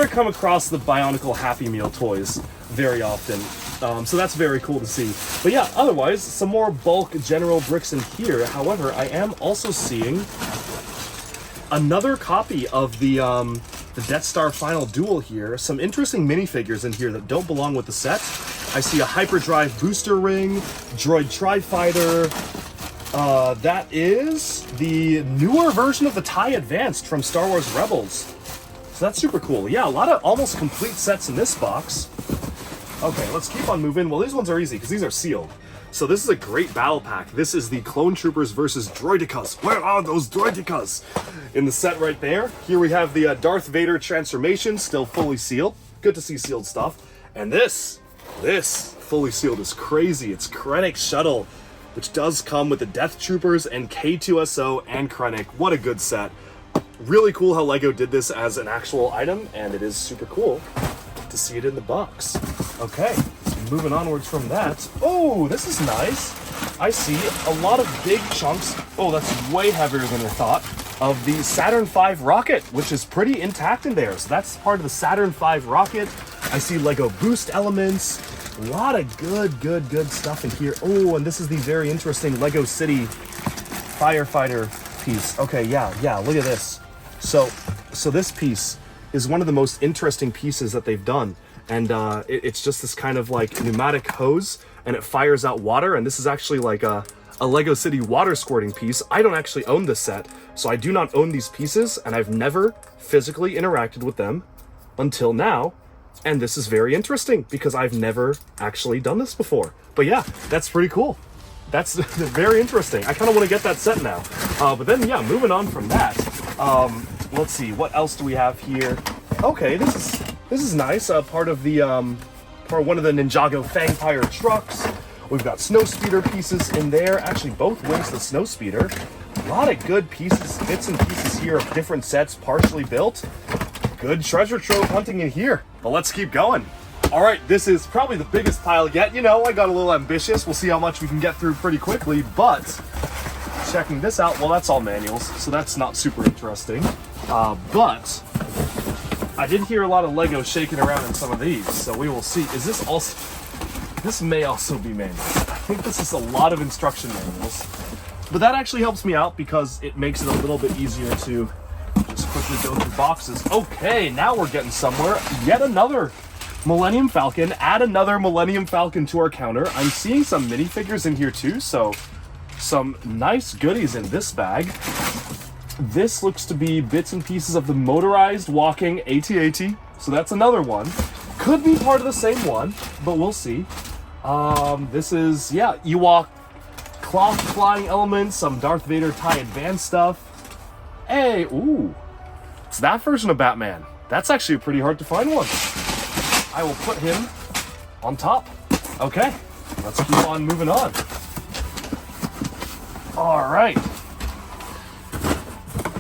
come across the Bionicle Happy Meal toys very often. So that's very cool to see. But yeah, otherwise, some more bulk general bricks in here. However, I am also seeing another copy of the Death Star Final Duel here. Some interesting minifigures in here that don't belong with the set. I see a Hyperdrive booster ring, Droid Tri-Fighter. That is the newer version of the TIE Advanced from Star Wars Rebels. So that's super cool. Yeah, a lot of almost complete sets in this box. Okay, let's keep on moving. Well, these ones are easy because these are sealed. So this is a great battle pack. This is the Clone Troopers versus Droidekas. Where are those Droidekas? In the set right there. Here we have the Darth Vader transformation, still fully sealed. Good to see sealed stuff. And this fully sealed is crazy. It's Krennic's shuttle, which does come with the Death Troopers and K2SO and Krennic. What a good set. Really cool how Lego did this as an actual item, and it is super cool to see it in the box. Okay, moving onwards from that. Oh, this is nice. I see a lot of big chunks. Oh, that's way heavier than I thought. Of the Saturn V rocket, which is pretty intact in there. So that's part of the Saturn V rocket. I see Lego boost elements. A lot of good stuff in here. Oh, and this is the very interesting Lego City firefighter piece. Okay, yeah, look at this. So this piece is one of the most interesting pieces that they've done. And it's just this kind of like pneumatic hose, and it fires out water. And this is actually like a Lego City water squirting piece. I don't actually own this set, so I do not own these pieces, and I've never physically interacted with them until now. And this is very interesting because I've never actually done this before. But yeah, that's pretty cool. That's very interesting. I kind of want to get that set now. But then, yeah, moving on from that, let's see, what else do we have here? Okay, this is nice. Part of the one of the Ninjago Fangfire trucks. We've got Snowspeeder pieces in there. Actually, both wings the Snowspeeder. A lot of good pieces, bits and pieces here of different sets, partially built. Good treasure trove hunting in here. But let's keep going. All right, this is probably the biggest pile yet. You know, I got a little ambitious. We'll see how much we can get through pretty quickly, but checking this out, well, that's all manuals, so that's not super interesting. But I did hear a lot of Lego shaking around in some of these, so we will see. Is this also... This may also be manuals. I think this is a lot of instruction manuals. But that actually helps me out because it makes it a little bit easier to just quickly go through boxes. Okay, now we're getting somewhere. Yet another Millennium Falcon. Add another Millennium Falcon to our counter. I'm seeing some minifigures in here too, so some nice goodies in this bag. This looks to be bits and pieces of the motorized walking AT-AT. So that's another one. Could be part of the same one, but we'll see. This is, yeah, Ewok cloth flying elements, some Darth Vader TIE Advanced stuff. Hey, ooh, it's that version of Batman. That's actually a pretty hard to find one. I will put him on top. Okay, let's keep on moving on. All right.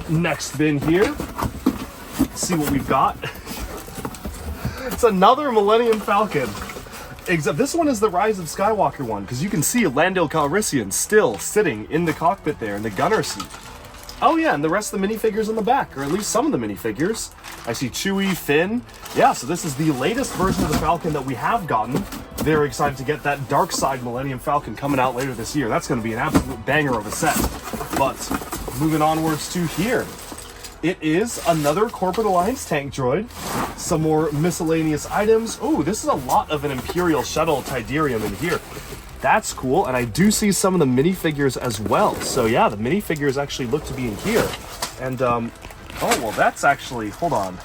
Next bin here. Let's see what we've got. It's another Millennium Falcon. Except this one is the Rise of Skywalker one, because you can see Lando Calrissian still sitting in the cockpit there in the gunner seat. Oh yeah, and the rest of the minifigures in the back, or at least some of the minifigures. I see Chewie, Finn. Yeah, so this is the latest version of the Falcon that we have gotten. Very excited to get that dark side Millennium Falcon coming out later this year. That's going to be an absolute banger of a set. But moving onwards to here. It is another Corporate Alliance tank droid. Some more miscellaneous items. Oh, this is a lot of an Imperial Shuttle Tidarium in here. That's cool, and I do see some of the minifigures as well. So yeah, the minifigures actually look to be in here. And, oh, well, that's actually, hold on.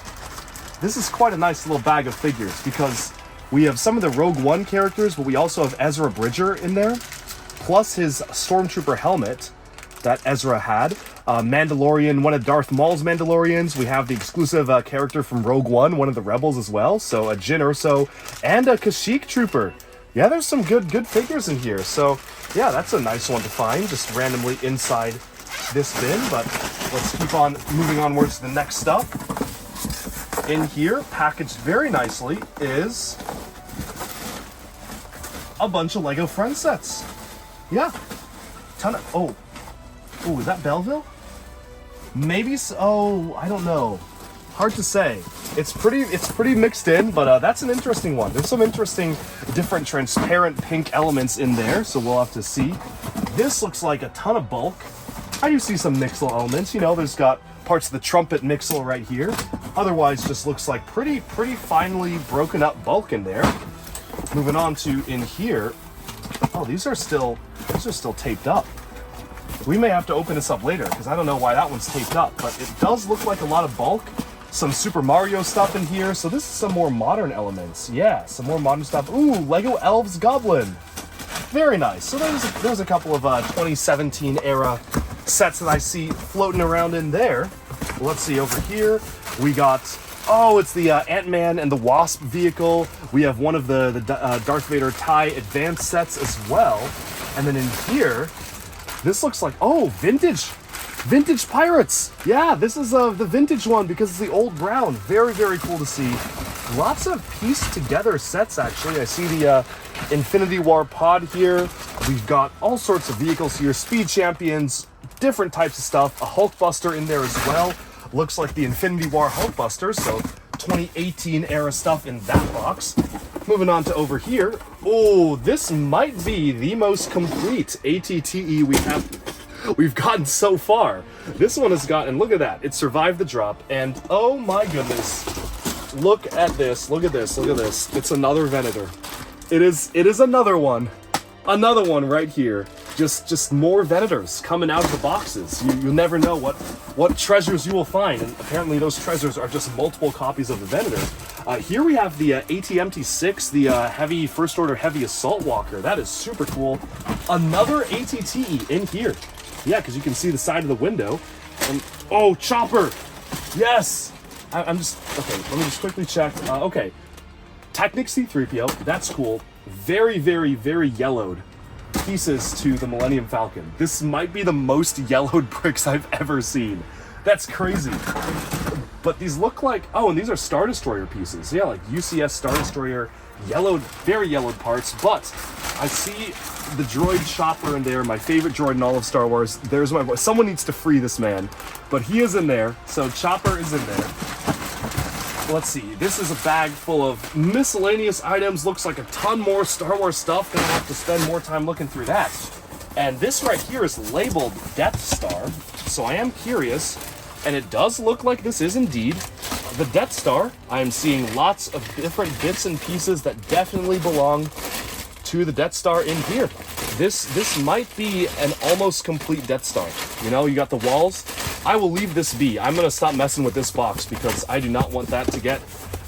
This is quite a nice little bag of figures, because we have some of the Rogue One characters, but we also have Ezra Bridger in there, plus his Stormtrooper helmet that Ezra had. Mandalorian, one of Darth Maul's Mandalorians. We have the exclusive character from Rogue One, one of the Rebels as well. So a Jyn Erso and a Kashyyyk Trooper. Yeah, there's some good figures in here. So yeah, that's a nice one to find, just randomly inside this bin. But let's keep on moving onwards to the next stuff. In here, packaged very nicely, is a bunch of Lego Friends sets. Yeah, ton of, oh, is that Belleville? Maybe so. Oh, I don't know. Hard to say. It's pretty mixed in, but that's an interesting one. There's some interesting, different transparent pink elements in there, so we'll have to see. This looks like a ton of bulk. I do see some Mixel elements. You know, there's got parts of the trumpet Mixel right here. Otherwise, just looks like pretty finely broken up bulk in there. Moving on to in here. Oh, these are still taped up. We may have to open this up later, because I don't know why that one's taped up, but it does look like a lot of bulk. Some Super Mario stuff in here, so this is some more modern elements. Yeah, some more modern stuff. Ooh, Lego Elves Goblin. Very nice. So there's a couple of 2017 era sets that I see floating around in there. Let's see, over here, we got, oh, it's the Ant-Man and the Wasp vehicle. We have one of the Darth Vader TIE Advanced sets as well. And then in here, this looks like, oh, vintage pirates. Yeah, this is the vintage one because it's the old brown. Very cool to see. Lots of pieced together sets, actually. I see the Infinity War pod here. We've got all sorts of vehicles here, Speed Champions, different types of stuff. A Hulkbuster in there as well. Looks like the Infinity War Hulkbuster, so 2018 era stuff in that box. Moving on to over here. Oh, this might be the most complete ATTE we've gotten so far. This one has gotten, look at that, it survived the drop, and oh my goodness, look at this, look at this, look at this. It's another Venator. It is another one right here. Just more Venators coming out of the boxes. You'll never know what treasures you will find, and apparently those treasures are just multiple copies of the Venator. Here we have the AT-MT6, the heavy First Order Heavy Assault Walker. That is super cool. Another ATTE in here. Yeah, because you can see the side of the window. And oh, Chopper! Yes! I'm just, okay, let me just quickly check. Okay, Technic C-3PO, that's cool. Very yellowed pieces to the Millennium Falcon. This might be the most yellowed bricks I've ever seen. That's crazy. But these look like, oh, and these are Star Destroyer pieces. Yeah, like UCS Star Destroyer, yellowed, very yellowed parts, but I see the droid Chopper in there, my favorite droid in all of Star Wars. There's my voice. Someone needs to free this man, but he is in there, so Chopper is in there. Let's see, this is a bag full of miscellaneous items, looks like a ton more Star Wars stuff, gonna have to spend more time looking through that. And this right here is labeled Death Star, so I am curious, and it does look like this is indeed the Death Star. I am seeing lots of different bits and pieces that definitely belong to the Death Star in here. This might be an almost complete Death Star. You know, you got the walls, I will leave this be. I'm gonna stop messing with this box because I do not want that to get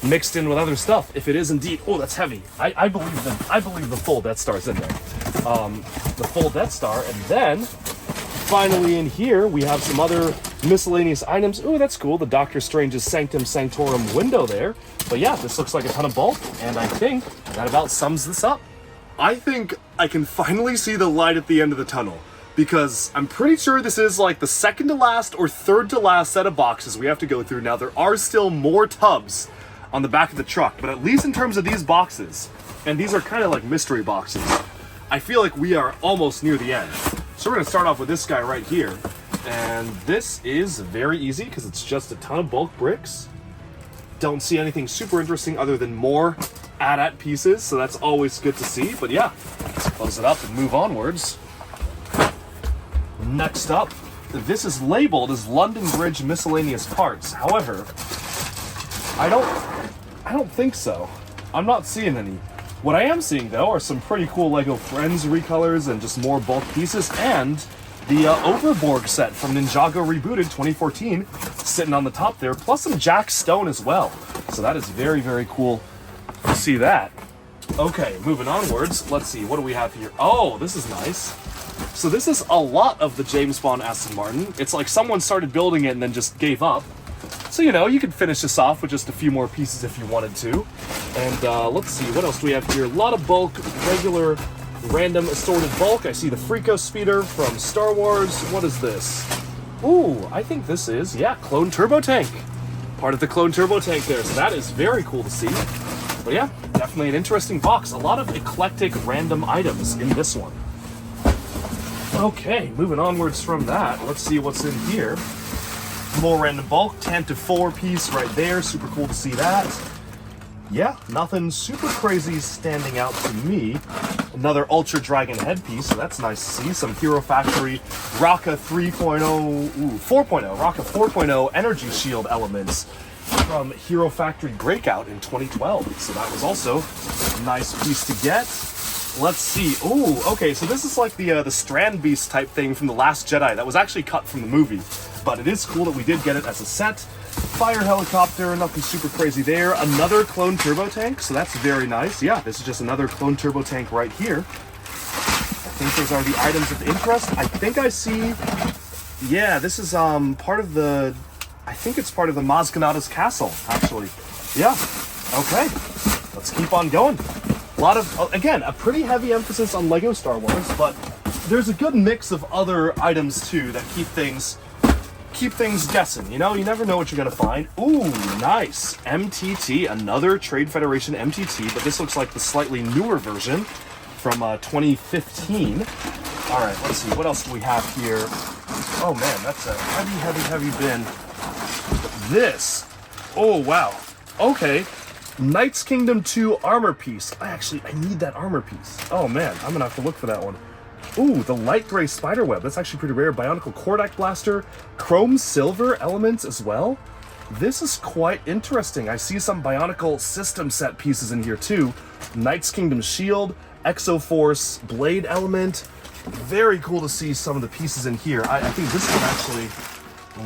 mixed in with other stuff. If it is indeed, oh, that's heavy. I believe the full Death Star's in there. The full Death Star, and then finally in here we have some other miscellaneous items. Ooh, that's cool. The Doctor Strange's Sanctum Sanctorum window there. But yeah, this looks like a ton of bulk, and I think that about sums this up. I think I can finally see the light at the end of the tunnel, because I'm pretty sure this is like the second to last or third to last set of boxes we have to go through. Now, there are still more tubs on the back of the truck, but at least in terms of these boxes, and these are kind of like mystery boxes, I feel like we are almost near the end. So we're gonna start off with this guy right here, and this is very easy because it's just a ton of bulk bricks. Don't see anything super interesting other than more AT-AT pieces, so that's always good to see. But yeah, let's close it up and move onwards. Next up, this is labeled as London Bridge miscellaneous parts. However, I don't think so. I'm not seeing any. What I am seeing though are some pretty cool Lego Friends recolors and just more bulk pieces, and the Overborg set from Ninjago Rebooted 2014 sitting on the top there, plus some Jack Stone as well. So that is very, very cool to see that. Okay, moving onwards. Let's see, what do we have here? Oh, this is nice. So this is a lot of the James Bond Aston Martin. It's like someone started building it and then just gave up. So, you know, you could finish this off with just a few more pieces if you wanted to. And let's see, what else do we have here? A lot of bulk, regular, random assorted bulk. I see the Freako Speeder from Star Wars. What is this? Ooh, I think this is, yeah, Clone Turbo Tank. Part of the Clone Turbo Tank there, so that is very cool to see. But yeah, definitely an interesting box. A lot of eclectic random items in this one. Okay, moving onwards from that, let's see what's in here. More random bulk, Tantive 4 piece right there, super cool to see that. Yeah, nothing super crazy standing out to me. Another Ultra Dragon headpiece, so that's nice to see. Some Hero Factory Raka 4.0, Raka 4.0 Energy Shield elements from Hero Factory Breakout in 2012. So that was also a nice piece to get. Let's see. Ooh, okay, so this is like the Strand Beast type thing from The Last Jedi that was actually cut from the movie. But it is cool that we did get it as a set. Fire helicopter, nothing super crazy there. Another Clone Turbo Tank, so that's very nice. Yeah, this is just another Clone Turbo Tank right here. I think those are the items of interest. I think I see, yeah, this is part of the, I think it's part of the Maz Kanata's castle, actually. Yeah, okay, let's keep on going. A lot of, again, a pretty heavy emphasis on Lego Star Wars, but there's a good mix of other items too that keep things guessing, you know? You never know what you're gonna find. Ooh, nice. MTT, another Trade Federation MTT, but this looks like the slightly newer version from 2015. All right, let's see, what else do we have here? Oh man, that's a heavy bin. This, oh wow, okay. Knights Kingdom 2 armor piece. I need that armor piece. Oh man, I'm gonna have to look for that one. Ooh, the light gray spiderweb. That's actually pretty rare. Bionicle Kordak Blaster. Chrome silver elements as well. This is quite interesting. I see some Bionicle system set pieces in here too. Knights Kingdom Shield, Exoforce Blade element. Very cool to see some of the pieces in here. I think this one actually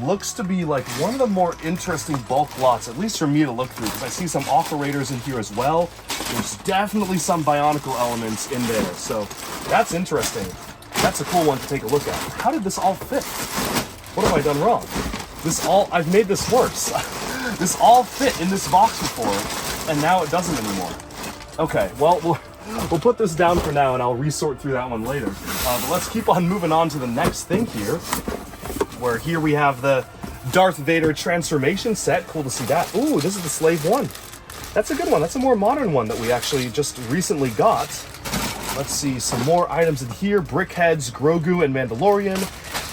looks to be like one of the more interesting bulk lots, at least for me to look through, because I see some operators in here as well. There's definitely some Bionicle elements in there, so that's interesting. That's a cool one to take a look at. How did this all fit? What have I done wrong? I've made this worse. This all fit in this box before, and now it doesn't anymore. Okay, well, we'll put this down for now, and I'll resort through that one later. But let's keep on moving on to the next thing here, where here we have the Darth Vader transformation set. Cool to see that. Ooh, this is the Slave 1. That's a good one. That's a more modern one that we actually just recently got. Let's see, some more items in here. Brickheads, Grogu, and Mandalorian.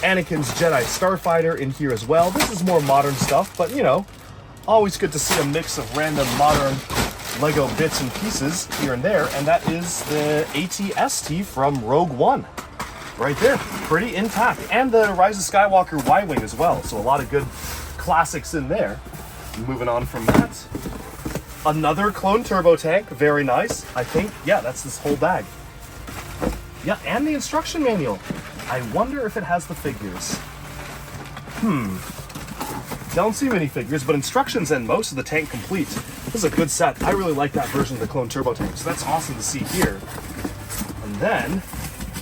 Anakin's Jedi Starfighter in here as well. This is more modern stuff, but you know, always good to see a mix of random modern Lego bits and pieces here and there. And that is the AT-ST from Rogue One. Right there, pretty intact. And the Rise of Skywalker Y-Wing as well. So a lot of good classics in there. Moving on from that. Another Clone Turbo Tank, very nice. I think, yeah, that's this whole bag. Yeah, and the instruction manual. I wonder if it has the figures. Don't see minifigures, but instructions and most of the tank complete. This is a good set. I really like that version of the Clone Turbo Tank, so that's awesome to see here. And then,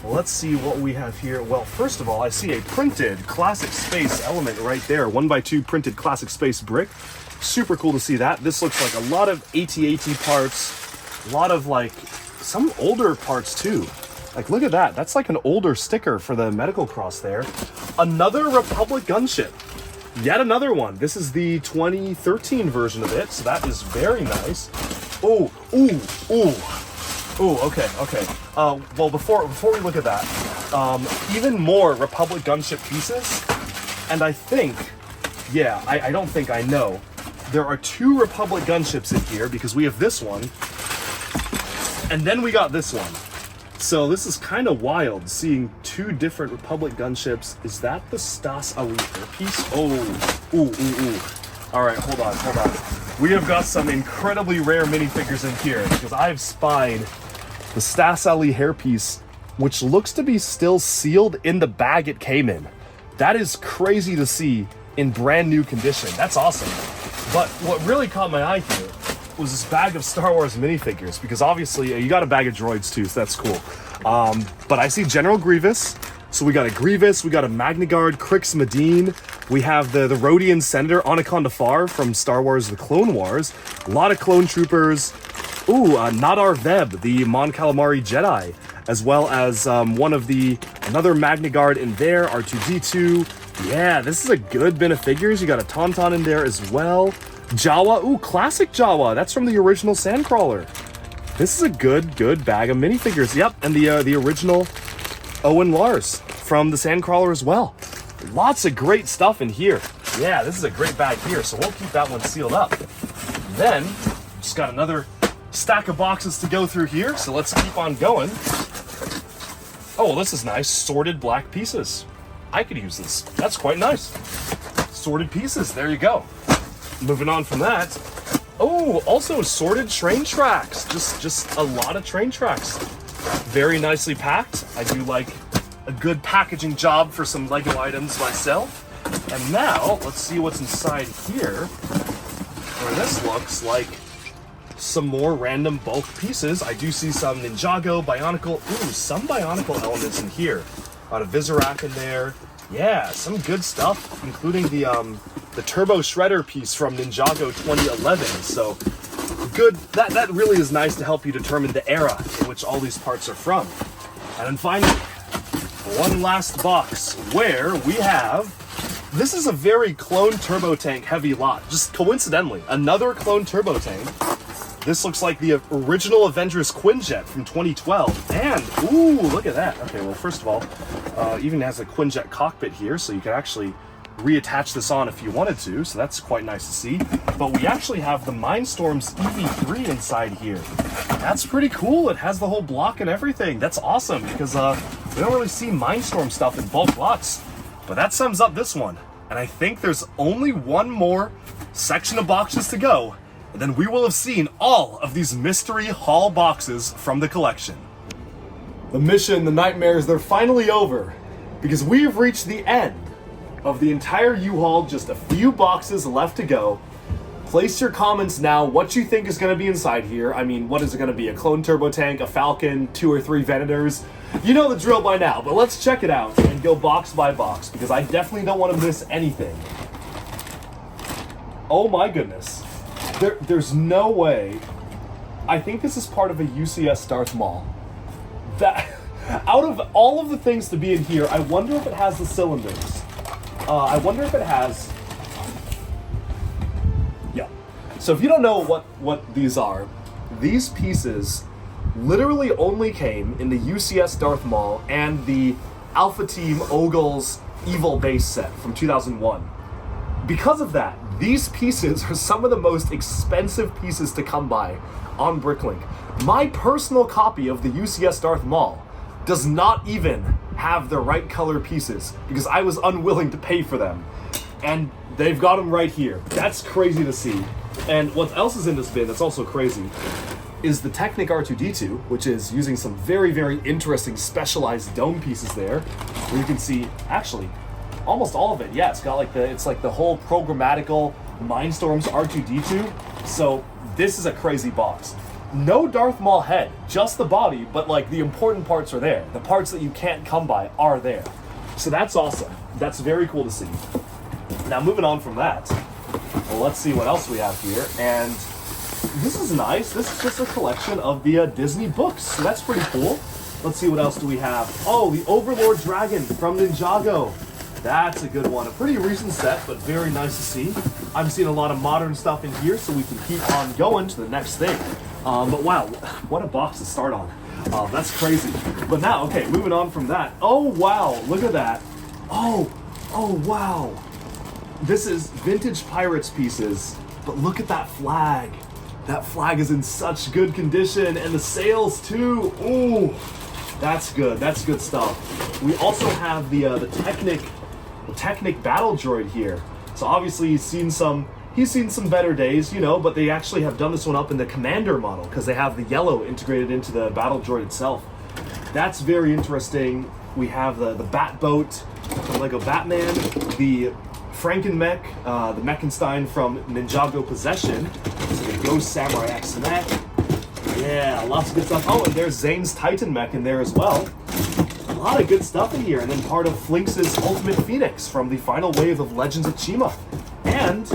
let's see what we have here. Well, first of all, I see a printed Classic Space element right there. 1x2 printed Classic Space brick. Super cool to see that. This looks like a lot of AT-AT parts, a lot of like some older parts too. Like, look at that. That's like an older sticker for the medical cross there. Another Republic gunship. Yet another one. This is the 2013 version of it, so that is very nice. Oh, okay. Well, before we look at that, even more Republic gunship pieces, and I think, yeah, I don't think I know. There are 2 Republic gunships in here because we have this one, and then we got this one. So this is kind of wild, seeing 2 different Republic gunships. Is that the Stas Ali piece? All right, hold on. We have got some incredibly rare minifigures in here because I've spied the Stas Ali hairpiece, which looks to be still sealed in the bag it came in. That is crazy to see in brand new condition. That's awesome. But what really caught my eye here was this bag of Star Wars minifigures, because obviously you got a bag of droids too, so that's cool. But I see General Grievous. So we got a Grievous, we got a Magna Guard, Crix Medine, we have the Rodian Senator, Anaconda Farr from Star Wars The Clone Wars, a lot of clone troopers, Nadar Veb, the Mon Calamari Jedi, as well as another Magna Guard in there, R2-D2. Yeah, this is a good bin of figures. You got a Tauntaun in there as well. Jawa, classic Jawa, that's from the original Sandcrawler. This is a good bag of minifigures. Yep, and the original Owen Lars from the Sandcrawler as well. Lots of great stuff in here. Yeah, this is a great bag here, so we'll keep that one sealed up. Then, just got another stack of boxes to go through here, so let's keep on going. Oh, well, this is nice. Sorted black pieces. I could use this. That's quite nice. Sorted pieces, there you go. Moving on from that. Oh, also sorted train tracks. Just a lot of train tracks. Very nicely packed. I do like a good packaging job for some Lego items myself. And now, let's see what's inside here. Where this looks like some more random bulk pieces. I do see some Ninjago, Bionicle. Some Bionicle elements in here. Got a Vizirac in there. Yeah, some good stuff, including the Turbo Shredder piece from Ninjago 2011. So good. That really is nice to help you determine the era in which all these parts are from. And then finally, one last box where we have. This is a very Clone Turbo Tank heavy lot. Just coincidentally, another Clone Turbo Tank. This looks like the original Avengers Quinjet from 2012. And, look at that. Okay, well, first of all, even has a Quinjet cockpit here, so you can actually reattach this on if you wanted to, so that's quite nice to see. But we actually have the Mindstorms EV3 inside here. That's pretty cool. It has the whole block and everything. That's awesome, because we don't really see Mindstorm stuff in bulk lots. But that sums up this one. And I think there's only one more section of boxes to go. And then we will have seen all of these mystery haul boxes from the collection. The mission, the nightmares, they're finally over. Because we have reached the end of the entire U-Haul, just a few boxes left to go. Place your comments now, what you think is going to be inside here. I mean, what is it going to be? A Clone Turbo Tank, a Falcon, 2 or 3 Venators? You know the drill by now, but let's check it out and go box by box, because I definitely don't want to miss anything. Oh my goodness. There's no way. I think this is part of a UCS Darth Maul. That, out of all of the things to be in here, I wonder if it has the cylinders. I wonder if it has... Yeah. So if you don't know what these are, these pieces literally only came in the UCS Darth Maul and the Alpha Team Ogle's Evil Base set from 2001. Because of that, these pieces are some of the most expensive pieces to come by on Bricklink. My personal copy of the UCS Darth Maul does not even have the right color pieces because I was unwilling to pay for them. And they've got them right here. That's crazy to see. And what else is in this bin that's also crazy is the Technic R2-D2, which is using some very, very interesting specialized dome pieces there. Where you can see, actually, almost all of it. Yeah, it's got like the whole programmatical Mindstorms R2-D2. So this is a crazy box. No Darth Maul head, just the body, but like the important parts are there. The parts that you can't come by are there. So that's awesome. That's very cool to see. Now moving on from that, well, let's see what else we have here. And this is nice. This is just a collection of the Disney books. So that's pretty cool. Let's see what else do we have. Oh, the Overlord Dragon from Ninjago. That's a good one. A pretty recent set, but very nice to see. I'm seeing a lot of modern stuff in here, so we can keep on going to the next thing. But wow, what a box to start on. That's crazy. But now, okay, moving on from that. Oh, wow, look at that. Oh, wow. This is vintage Pirates pieces, but look at that flag. That flag is in such good condition, and the sails too. Ooh, that's good. That's good stuff. We also have the Technic battle droid here. So obviously he's seen some better days, you know, but they actually have done this one up in the Commander model because they have the yellow integrated into the battle droid itself. That's very interesting. We have the Bat Boat from Lego Batman, the Frankenmech, the Mechenstein from Ninjago Possession, so the Ghost Samurai X mech. Yeah, lots of good stuff. Oh, and there's Zane's Titan mech in there as well. A lot of good stuff in here, and then part of Flinx's Ultimate Phoenix from the final wave of Legends of Chima, and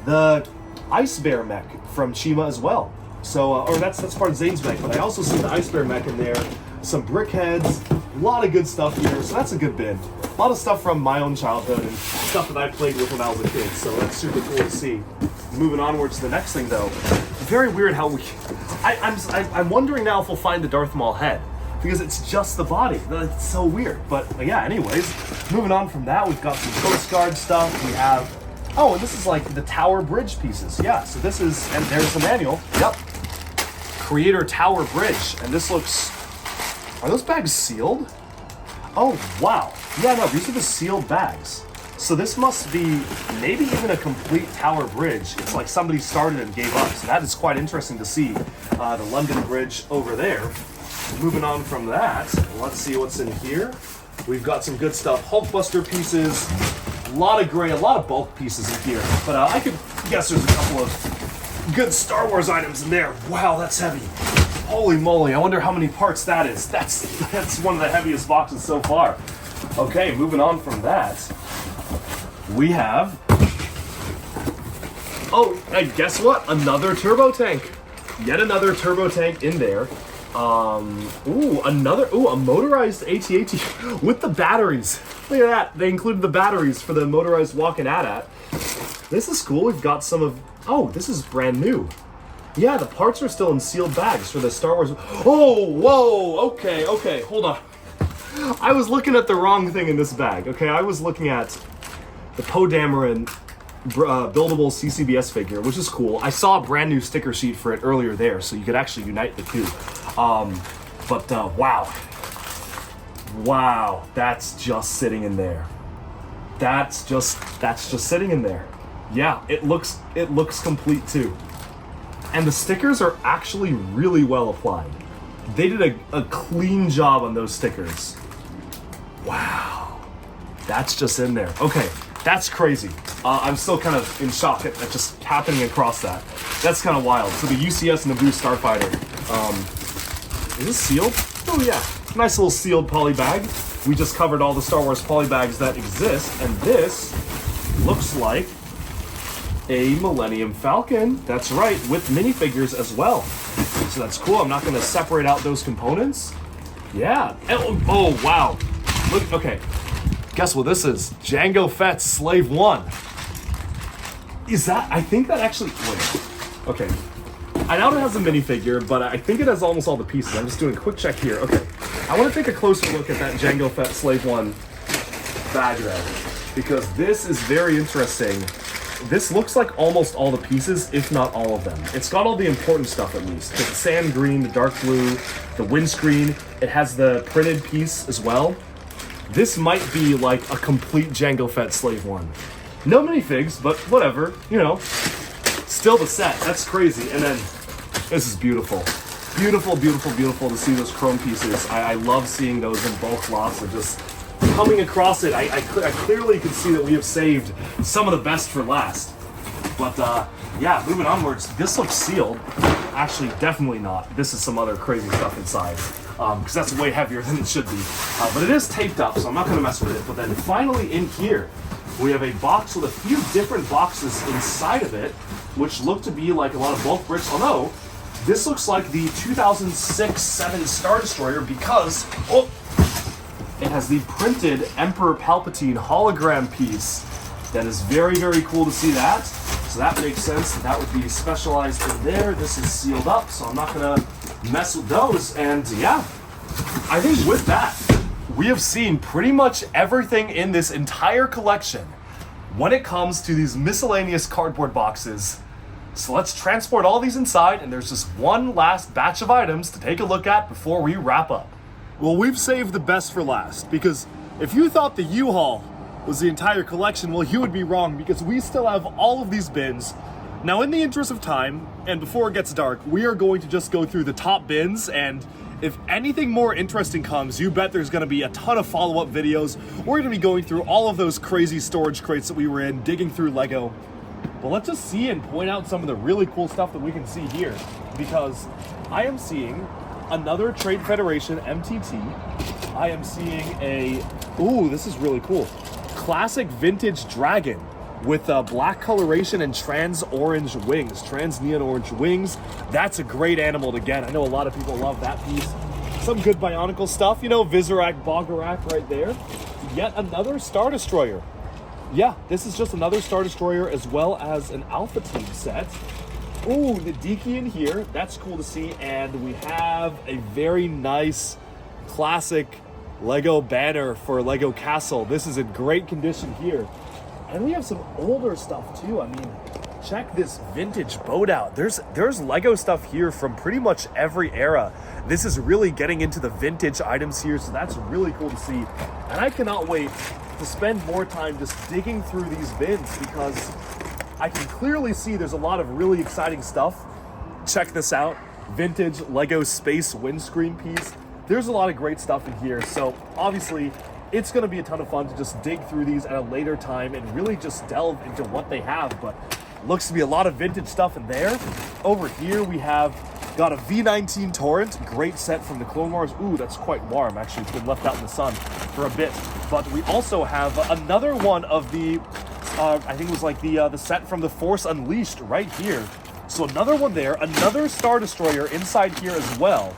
the Ice Bear mech from Chima as well. So, or that's part of Zane's mech, but I also see the Ice Bear mech in there, some brickheads, a lot of good stuff here, so that's a good bin. A lot of stuff from my own childhood and stuff that I played with when I was a kid, so that's super cool to see. Moving onwards to the next thing though, very weird how I'm wondering now if we'll find the Darth Maul head, because it's just the body. That's so weird. But yeah, anyways, moving on from that, we've got some Coast Guard stuff. We have, oh, and this is like the Tower Bridge pieces. Yeah, so this is, and there's the manual. Yep. Creator Tower Bridge. And this looks, are those bags sealed? Oh, wow. Yeah, no, these are the sealed bags. So this must be maybe even a complete Tower Bridge. It's like somebody started and gave up. So that is quite interesting to see. The London Bridge over there. Moving on from that, let's see what's in here. We've got some good stuff. Hulkbuster pieces, a lot of gray, a lot of bulk pieces in here. But I could guess there's a couple of good Star Wars items in there. Wow, that's heavy. Holy moly, I wonder how many parts that is. That's one of the heaviest boxes so far. Okay, moving on from that, we have, oh, and guess what? Another turbo tank. Yet another turbo tank in there. A motorized AT-AT with the batteries. Look at that. They included the batteries for the motorized walk-in AT-AT. This is cool. We've got some of, oh, this is brand new. Yeah, the parts are still in sealed bags for the Star Wars. Oh, whoa, okay, hold on. I was looking at the wrong thing in this bag, okay? I was looking at the Poe Dameron buildable CCBS figure, which is cool. I saw a brand new sticker sheet for it earlier there, so you could actually unite the two. Wow, that's just sitting in there. That's just sitting in there. Yeah, it looks complete too. And the stickers are actually really well applied. They did a clean job on those stickers. Wow, that's just in there. Okay, that's crazy. I'm still kind of in shock at just happening across that. That's kind of wild. So the UCS Naboo Starfighter. Is this sealed? Oh yeah, nice little sealed poly bag. We just covered all the Star Wars poly bags that exist, and this looks like a Millennium Falcon. That's right, with minifigures as well. So that's cool. I'm not going to separate out those components. Yeah. Oh wow. Look. Okay. Guess what this is? Jango Fett's Slave 1. Is that? I think that actually. Wait. Okay. I know it has a minifigure, but I think it has almost all the pieces. I'm just doing a quick check here. Okay. I want to take a closer look at that Jango Fett Slave 1 bag there, because this is very interesting. This looks like almost all the pieces, if not all of them. It's got all the important stuff at least. The sand green, the dark blue, the windscreen. It has the printed piece as well. This might be like a complete Jango Fett Slave 1. No minifigs, but whatever, you know. Still the set, that's crazy. And then, this is beautiful. Beautiful, beautiful, beautiful to see those chrome pieces. I love seeing those in bulk lots. They're just coming across it, I clearly can see that we have saved some of the best for last. But yeah, moving onwards, this looks sealed. Actually, definitely not. This is some other crazy stuff inside, because that's way heavier than it should be. But it is taped up, so I'm not going to mess with it. But then finally in here, we have a box with a few different boxes inside of it, which look to be like a lot of bulk bricks. Although, this looks like the 2006-7 Star Destroyer because, it has the printed Emperor Palpatine hologram piece. That is very, very cool to see that. So that makes sense. That would be specialized in there. This is sealed up, so I'm not gonna mess with those. And yeah, I think with that, we have seen pretty much everything in this entire collection when it comes to these miscellaneous cardboard boxes. So let's transport all these inside, and there's just one last batch of items to take a look at before we wrap up. Well, we've saved the best for last, because if you thought the U-Haul was the entire collection, well, you would be wrong, because we still have all of these bins. Now, in the interest of time, and before it gets dark, we are going to just go through the top bins, and if anything more interesting comes, you bet there's going to be a ton of follow-up videos. We're going to be going through all of those crazy storage crates that we were in, digging through Lego. But let's just see and point out some of the really cool stuff that we can see here, because I am seeing another Trade Federation MTT. I am seeing a, ooh, this is really cool, classic vintage dragon with black coloration and trans orange wings, trans neon orange wings. That's a great animal to get. I know a lot of people love that piece. Some good Bionicle stuff, you know, Visorak, Bogarak right there. Yet another Star Destroyer. Yeah, this is just another Star Destroyer as well as an Alpha Team set. Ooh, the Deke in here, that's cool to see. And we have a very nice classic Lego banner for Lego Castle. This is in great condition here. And we have some older stuff too. I mean, check this vintage boat out. There's Lego stuff here from pretty much every era. This is really getting into the vintage items here, so that's really cool to see. And I cannot wait to spend more time just digging through these bins, because I can clearly see there's a lot of really exciting stuff. Check this out, vintage Lego space windscreen piece. There's a lot of great stuff in here, so obviously it's going to be a ton of fun to just dig through these at a later time and really just delve into what they have. But looks to be a lot of vintage stuff in there. Over here we have got a V19 Torrent, great set from the Clone Wars. Ooh, that's quite warm. Actually, it's been left out in the sun for a bit. But we also have another one of the, I think it was like the set from the Force Unleashed right here. So another one there, another Star Destroyer inside here as well.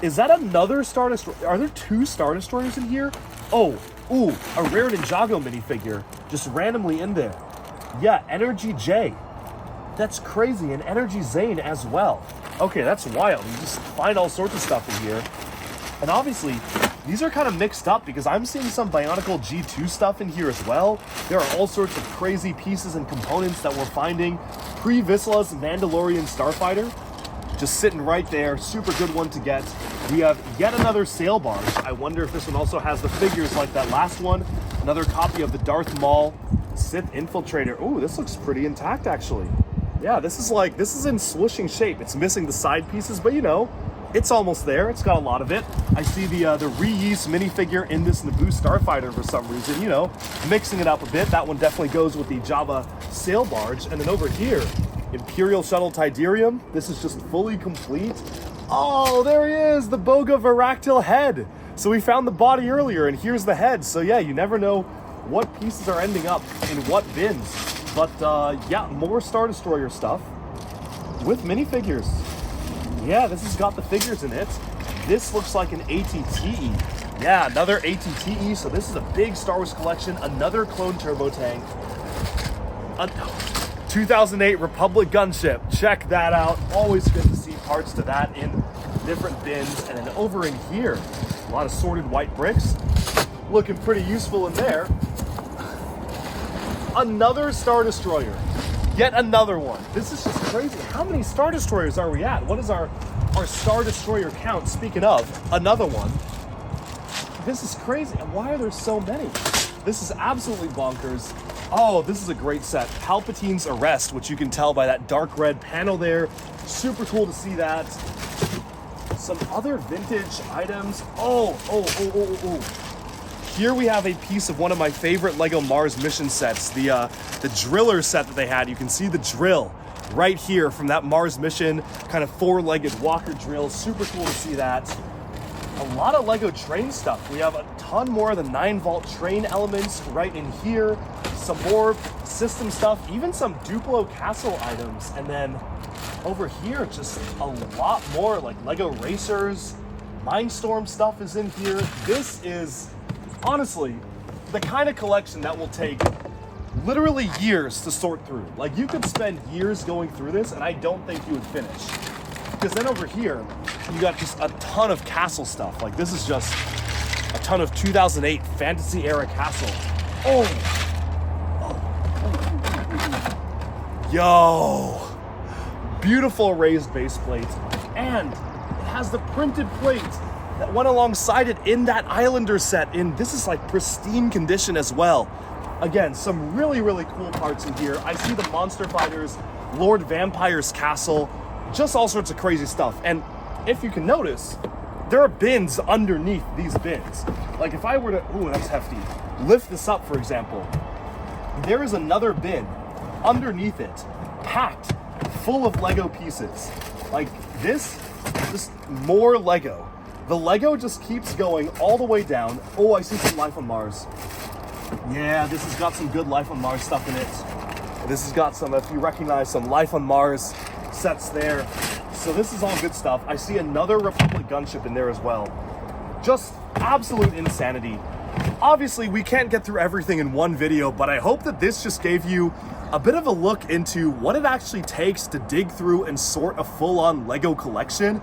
Is that another Star Destroyer? Are there two Star Destroyers in here? Oh, ooh, a rare Ninjago minifigure just randomly in there. Yeah, Energy J. That's crazy, and Energy Zane as well. Okay, that's wild. You just find all sorts of stuff in here. And obviously, these are kind of mixed up because I'm seeing some Bionicle G2 stuff in here as well. There are all sorts of crazy pieces and components that we're finding. Pre-Vizsla's Mandalorian Starfighter, just sitting right there. Super good one to get. We have yet another sail barge. I wonder if this one also has the figures like that last one. Another copy of the Darth Maul Sith Infiltrator. Ooh, this looks pretty intact actually. Yeah, this is in swooshing shape. It's missing the side pieces, but you know, it's almost there. It's got a lot of it. I see the reuse minifigure in this Naboo Starfighter for some reason, you know, mixing it up a bit. That one definitely goes with the Jabba sail barge. And then over here, Imperial Shuttle Tidarium. This is just fully complete. Oh, there he is, the Boga Varactyl head. So we found the body earlier, and here's the head. So yeah, you never know what pieces are ending up in what bins. But yeah, more Star Destroyer stuff with minifigures. Yeah, this has got the figures in it. This looks like an ATTE. Yeah, another ATTE. So this is a big Star Wars collection. Another clone turbo tank. 2008 Republic gunship. Check that out. Always good to see parts to that in different bins. And then over in here, a lot of sorted white bricks. Looking pretty useful in there. Another Star Destroyer. Yet another one. This is just crazy. How many Star Destroyers are we at? What is our Star Destroyer count? Speaking of, another one. This is crazy. And why are there so many? This is absolutely bonkers. Oh, this is a great set. Palpatine's Arrest, which you can tell by that dark red panel there. Super cool to see that. Some other vintage items. Oh. Here we have a piece of one of my favorite Lego Mars mission sets, the driller set that they had. You can see the drill right here from that Mars mission, kind of four-legged walker drill. Super cool to see that. A lot of Lego train stuff. We have a ton more of the 9-volt train elements right in here. Some more system stuff, even some Duplo castle items. And then over here, just a lot more like Lego racers. Mindstorm stuff is in here. This is honestly the kind of collection that will take literally years to sort through. Like, you could spend years going through this and I don't think you would finish. Because then over here, you got just a ton of castle stuff. Like, this is just a ton of 2008 fantasy era castle. Yo, beautiful raised base plate, and it has the printed plate that went alongside it in that Islander set. This is like pristine condition as well. Again, some really, really cool parts in here. I see the Monster Fighters, Lord Vampire's castle, just all sorts of crazy stuff. And if you can notice, there are bins underneath these bins. Like, if I were to, ooh, that's hefty, lift this up, for example, there is another bin underneath it, packed full of Lego pieces. Like, this, just more Lego. The Lego just keeps going all the way down. Oh, I see some Life on Mars. Yeah, this has got some good Life on Mars stuff in it. This has got some, if you recognize, some Life on Mars sets there. So this is all good stuff. I see another Republic gunship in there as well. Just absolute insanity. Obviously, we can't get through everything in one video, but I hope that this just gave you a bit of a look into what it actually takes to dig through and sort a full-on Lego collection.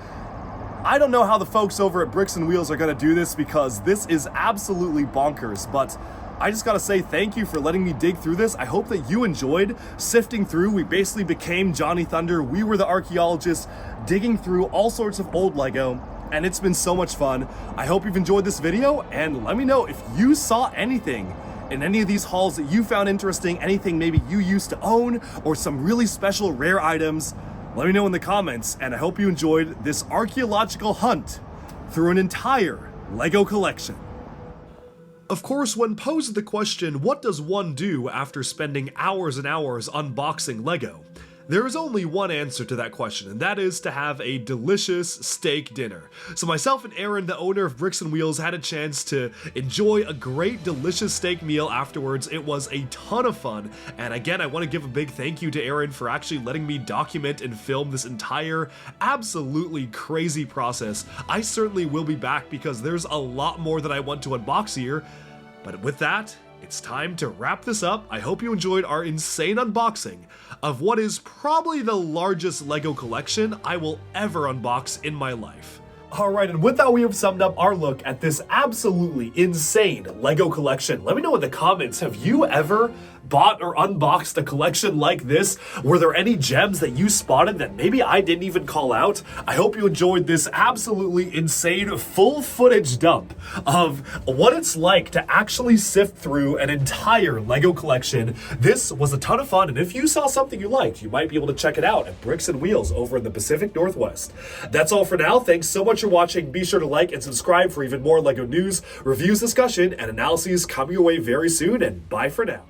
I don't know how the folks over at Bricks and Wheels are going to do this, because this is absolutely bonkers, but I just gotta say thank you for letting me dig through this. I hope that you enjoyed sifting through. We basically became Johnny Thunder. We were the archaeologists digging through all sorts of old Lego, and it's been so much fun. I hope you've enjoyed this video, and let me know if you saw anything in any of these hauls that you found interesting, anything maybe you used to own, or some really special rare items. Let me know in the comments, and I hope you enjoyed this archaeological hunt through an entire Lego collection. Of course, when posed the question, what does one do after spending hours and hours unboxing Lego? There is only one answer to that question, and that is to have a delicious steak dinner. So myself and Aaron, the owner of Bricks and Wheels, had a chance to enjoy a great delicious steak meal afterwards. It was a ton of fun, and again, I want to give a big thank you to Aaron for actually letting me document and film this entire absolutely crazy process. I certainly will be back because there's a lot more that I want to unbox here, but with that, it's time to wrap this up. I hope you enjoyed our insane unboxing of what is probably the largest Lego collection I will ever unbox in my life. Alright, and with that, we have summed up our look at this absolutely insane Lego collection. Let me know in the comments, have you ever bought or unboxed a collection like this? Were there any gems that you spotted that maybe I didn't even call out? I hope you enjoyed this absolutely insane full footage dump of what it's like to actually sift through an entire Lego collection. This was a ton of fun, and if you saw something you liked, you might be able to check it out at Bricks and Wheels over in the Pacific Northwest. That's all for now. Thanks so much for watching. Be sure to like and subscribe for even more Lego news, reviews, discussion, and analyses coming your way very soon, and bye for now.